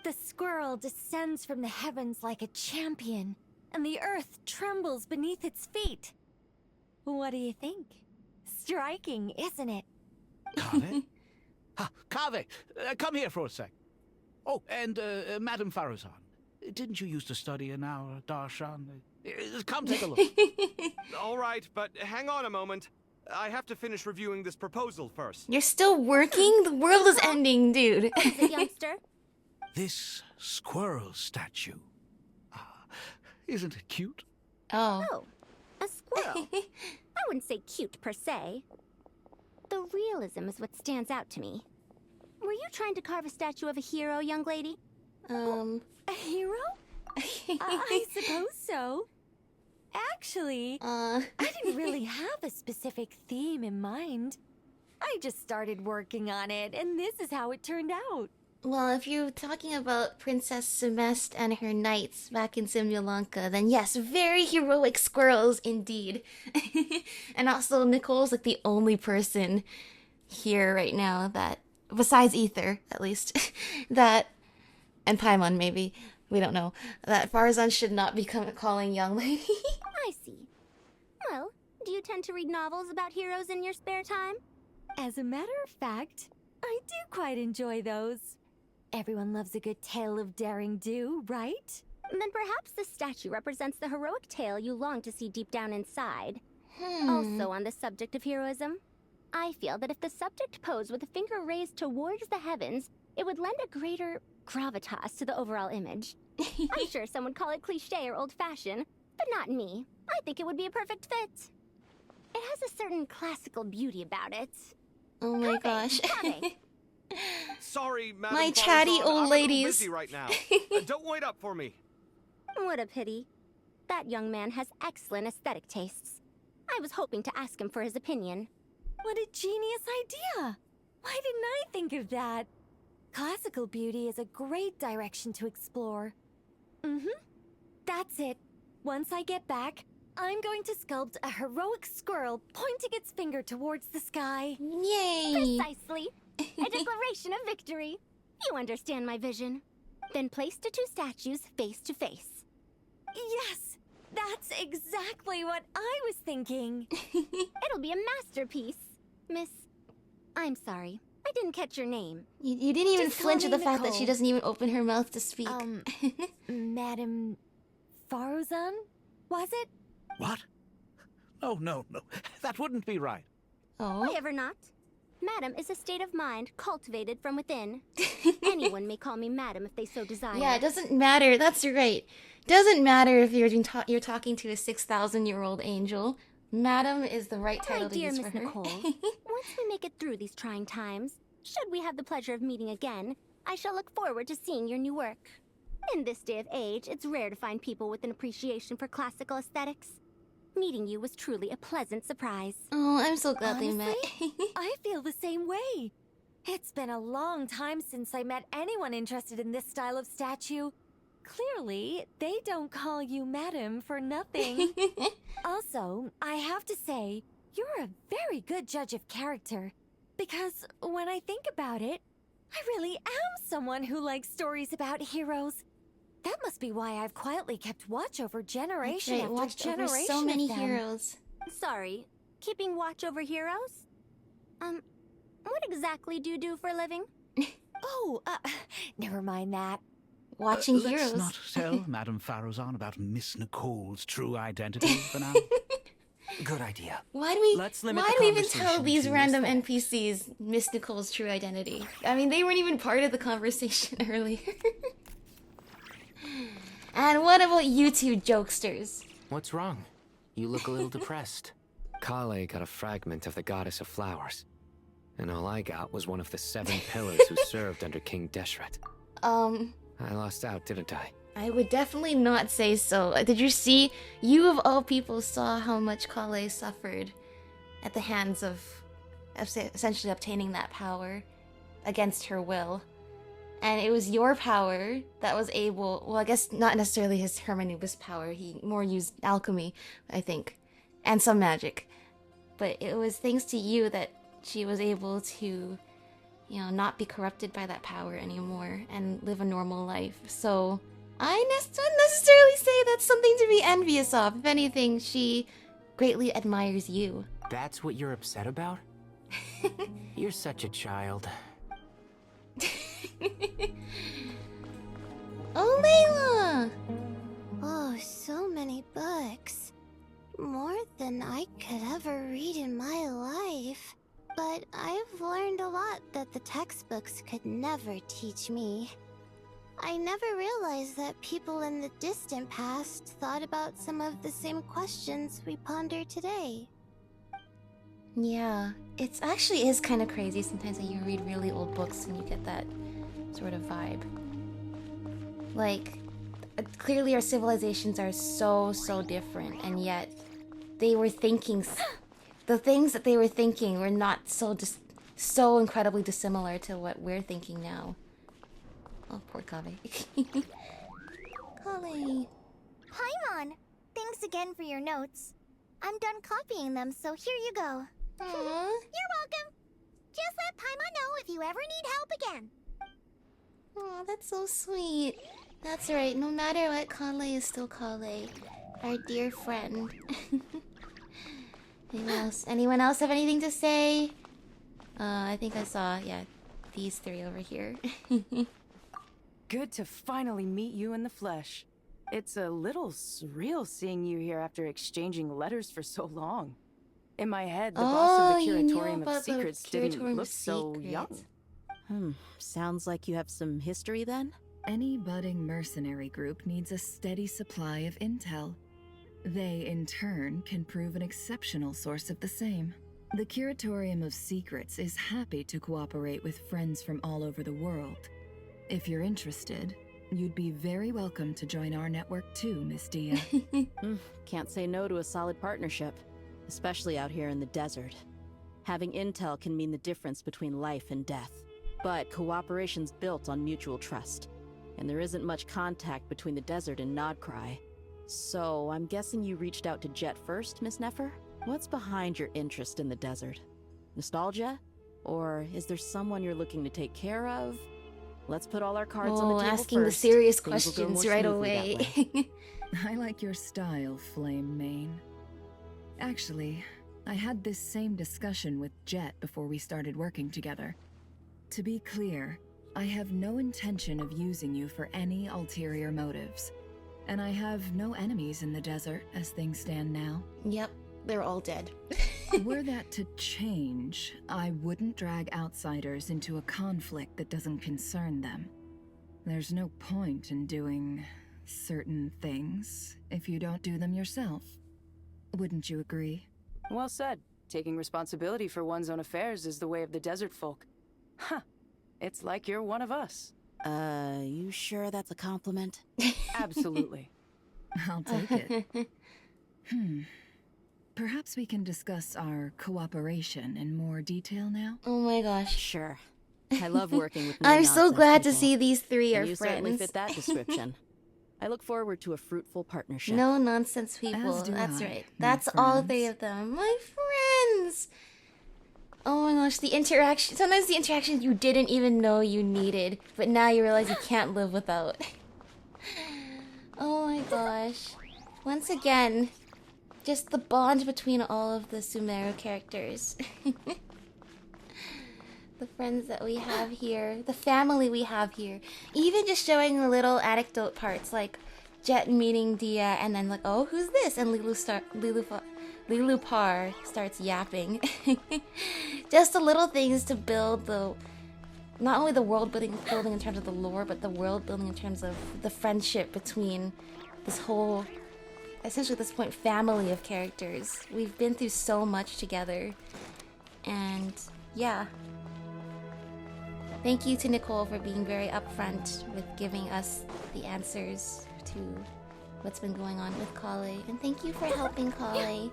Speaker 18: The squirrel descends from the heavens like a champion, and the earth trembles beneath its feet. What do you think? Striking, isn't it?
Speaker 5: Kave? Kave, come here for a sec. Oh, and Madame Farazan, didn't you used to study in our darshan? Come take a look.
Speaker 12: All right, but hang on a moment. I have to finish reviewing this proposal first.
Speaker 1: You're still working? The world is ending, dude.
Speaker 18: What is it, youngster?
Speaker 5: This squirrel statue. Isn't it cute?
Speaker 3: Oh, a squirrel. I wouldn't say cute per se. The realism is what stands out to me. Were you trying to carve a statue of a hero, young lady?
Speaker 18: A hero? I suppose so. Actually, I didn't really have a specific theme in mind. I just started working on it, and this is how it turned out.
Speaker 1: Well, if you're talking about Princess Semeste and her knights back in Simulanka, then yes, very heroic squirrels indeed. And also, Nicole's like the only person here right now that, besides Ether, at least, that, and Paimon maybe, we don't know, that Farazan should not be calling young lady.
Speaker 3: I see. Well, do you tend to read novels about heroes in your spare time?
Speaker 18: As a matter of fact, I do quite enjoy those. Everyone loves a good tale of daring do, right?
Speaker 3: Then perhaps this statue represents the heroic tale you long to see deep down inside. Also on the subject of heroism, I feel that if the subject posed with a finger raised towards the heavens, it would lend a greater gravitas to the overall image. I'm sure some would call it cliché or old-fashioned, but not me. I think it would be a perfect fit. It has a certain classical beauty about it.
Speaker 1: Oh my gosh.
Speaker 12: Sorry, Madam
Speaker 1: My chatty
Speaker 12: Farazan,
Speaker 1: old
Speaker 12: I'm
Speaker 1: ladies.
Speaker 12: busy right now. Don't wait up for me.
Speaker 3: What a pity. That young man has excellent aesthetic tastes. I was hoping to ask him for his opinion.
Speaker 18: What a genius idea! Why didn't I think of that? Classical beauty is a great direction to explore. That's it. Once I get back, I'm going to sculpt a heroic squirrel pointing its finger towards the sky.
Speaker 1: Yay!
Speaker 3: Precisely. A declaration of victory. You understand my vision. Then place the two statues face to face.
Speaker 18: Yes! That's exactly what I was thinking.
Speaker 3: It'll be a masterpiece. Miss, I'm sorry. I didn't catch your name.
Speaker 1: You didn't even
Speaker 18: Just
Speaker 1: flinch
Speaker 18: call
Speaker 1: at the
Speaker 18: me
Speaker 1: fact that she
Speaker 18: Nicole.
Speaker 1: doesn't even open her mouth to speak.
Speaker 18: Madam Farazan? Was it?
Speaker 5: What? Oh, no. That wouldn't be right.
Speaker 1: Oh?
Speaker 3: Why ever not? Madam is a state of mind cultivated from within. Anyone may call me Madam if they so desire.
Speaker 1: Yeah, it doesn't matter. That's right. Doesn't matter if you're talking to a 6,000-year-old angel. Madam is the right title
Speaker 3: My
Speaker 1: to
Speaker 3: dear
Speaker 1: use
Speaker 3: Miss
Speaker 1: for her.
Speaker 3: Nicole, once we make it through these trying times, should we have the pleasure of meeting again, I shall look forward to seeing your new work. In this day of age, it's rare to find people with an appreciation for classical aesthetics. Meeting you was truly a pleasant surprise.
Speaker 1: Oh, I'm so glad they met.
Speaker 18: I feel the same way. It's been a long time since I met anyone interested in this style of statue. Clearly, they don't call you Madam for nothing. Also, I have to say, you're a very good judge of character. Because when I think about it, I really am someone who likes stories about heroes. That must be why I've quietly kept watch over generation
Speaker 1: Right,
Speaker 18: after
Speaker 1: watched over
Speaker 18: generation
Speaker 1: so many
Speaker 18: of them.
Speaker 1: heroes.
Speaker 3: Sorry, keeping watch over heroes? What exactly do you do for a living?
Speaker 18: Never mind that.
Speaker 1: Watching
Speaker 5: Let's
Speaker 1: heroes.
Speaker 5: not tell Madame Farazan about Miss Nicole's true identity for now.
Speaker 2: Good idea.
Speaker 1: Why do we?
Speaker 2: Let's limit
Speaker 1: why
Speaker 2: the
Speaker 1: do we even tell
Speaker 2: conversation
Speaker 1: these
Speaker 2: to
Speaker 1: random NPCs Miss Nicole's true identity? I mean, they weren't even part of the conversation earlier. And what about you two jokesters?
Speaker 2: What's wrong? You look a little depressed. Kale got a fragment of the Goddess of Flowers. And all I got was one of the 7 pillars who served under King Deshret. I lost out, didn't I?
Speaker 1: I would definitely not say so. Did you see? You of all people saw how much Kale suffered at the hands of essentially obtaining that power against her will. And it was your power that was able, well, I guess not necessarily his Hermanubis power. He more used alchemy, I think, and some magic. But it was thanks to you that she was able to, not be corrupted by that power anymore and live a normal life. So I don't necessarily say that's something to be envious of. If anything, she greatly admires you.
Speaker 2: That's what you're upset about? You're such a child.
Speaker 1: Oh, Layla!
Speaker 16: Oh, so many books. More than I could ever read in my life. But I've learned a lot that the textbooks could never teach me. I never realized that people in the distant past thought about some of the same questions we ponder today.
Speaker 1: Yeah, it actually is kind of crazy sometimes that you read really old books and you get that sort of vibe. Like, clearly our civilizations are so different, and yet they were thinking the things that they were thinking were not so incredibly dissimilar to what we're thinking now. Oh, poor Kave. Kale.
Speaker 16: Paimon, thanks again for your notes. I'm done copying them, so here you go.
Speaker 1: Aww.
Speaker 3: You're welcome. Just let Paimon know if you ever need help again.
Speaker 1: Oh, that's so sweet. That's right. No matter what, Kale is still Kale, our dear friend. Anyone else have anything to say? I think I saw, these three over here.
Speaker 6: Good to finally meet you in the flesh. It's a little surreal seeing you here after exchanging letters for so long. In my head, the boss of the Curatorium of Secrets didn't look so young.
Speaker 13: Sounds like you have some history then?
Speaker 15: Any budding mercenary group needs a steady supply of intel. They, in turn, can prove an exceptional source of the same. The Curatorium of Secrets is happy to cooperate with friends from all over the world. If you're interested, you'd be very welcome to join our network too, Miss Dia.
Speaker 13: Can't say no to a solid partnership, especially out here in the desert. Having intel can mean the difference between life and death. But cooperation's built on mutual trust, and there isn't much contact between the desert and Nodcry. So, I'm guessing you reached out to Jet first, Miss Nefer? What's behind your interest in the desert? Nostalgia? Or is there someone you're looking to take care of? Let's put all our cards on the table
Speaker 1: asking
Speaker 13: first.
Speaker 1: the serious
Speaker 13: Things will go
Speaker 1: questions
Speaker 13: more
Speaker 1: right
Speaker 13: smoothly that
Speaker 1: away.
Speaker 13: way.
Speaker 15: I like your style, Flame Mane. Actually, I had this same discussion with Jet before we started working together. To be clear, I have no intention of using you for any ulterior motives. And I have no enemies in the desert as things stand now.
Speaker 1: Yep, they're all dead.
Speaker 15: Were that to change, I wouldn't drag outsiders into a conflict that doesn't concern them. There's no point in doing certain things if you don't do them yourself. Wouldn't you agree?
Speaker 6: Well said. Taking responsibility for one's own affairs is the way of the desert folk. Huh. It's like you're one of us.
Speaker 13: You sure that's a compliment?
Speaker 6: Absolutely.
Speaker 15: I'll take it. Perhaps we can discuss our cooperation in more detail now?
Speaker 1: Oh my gosh.
Speaker 13: Sure. I love working with
Speaker 1: I'm so
Speaker 13: no-nonsense
Speaker 1: glad to
Speaker 13: people.
Speaker 1: see these three
Speaker 13: And
Speaker 1: are
Speaker 13: you
Speaker 1: friends.
Speaker 13: certainly fit that description. I look forward to a fruitful partnership.
Speaker 1: No nonsense people.
Speaker 15: As do
Speaker 1: That's
Speaker 15: I,
Speaker 1: right.
Speaker 15: my
Speaker 1: That's all
Speaker 15: friends.
Speaker 1: three of them. My friends. Oh my gosh, the interaction. Sometimes the interactions you didn't even know you needed, but now you realize you can't live without. Oh my gosh. Once again, just the bond between all of the Sumeru characters. The friends that we have here, the family we have here. Even just showing the little anecdote parts, like Jet meeting Dia, and then like, oh, who's this? And Lilu Par starts yapping. Just the little things to build the, not only the world building in terms of the lore, but the world building in terms of the friendship between this whole, essentially at this point, family of characters. We've been through so much together, and yeah. Thank you to Nicole for being very upfront with giving us the answers to what's been going on with Kale, and thank you for helping Kale.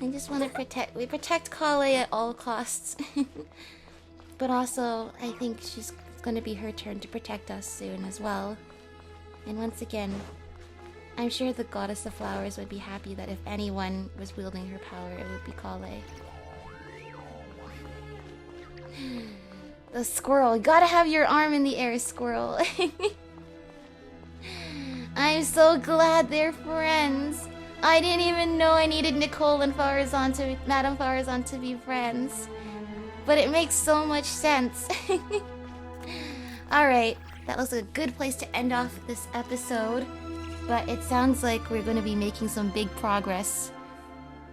Speaker 1: I just want to protect Kale at all costs. But also, I think it's going to be her turn to protect us soon as well. And once again, I'm sure the Goddess of Flowers would be happy that if anyone was wielding her power, it would be Kale. The squirrel. You gotta have your arm in the air, squirrel. I'm so glad they're friends. I didn't even know I needed Nicole and Madame Farazan to be friends. But it makes so much sense. Alright, that was a good place to end off this episode. But it sounds like we're going to be making some big progress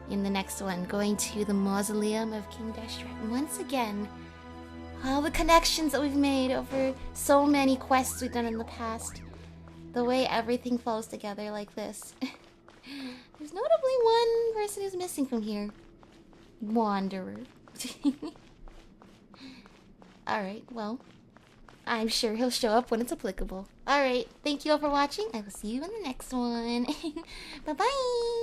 Speaker 1: in the next one. Going to the Mausoleum of King Deshret. And once again, all the connections that we've made over so many quests we've done in the past. The way everything falls together like this. There's notably one person who's missing from here. Wanderer. Alright, well, I'm sure he'll show up when it's applicable. Alright, thank you all for watching. I will see you in the next one. Bye-bye!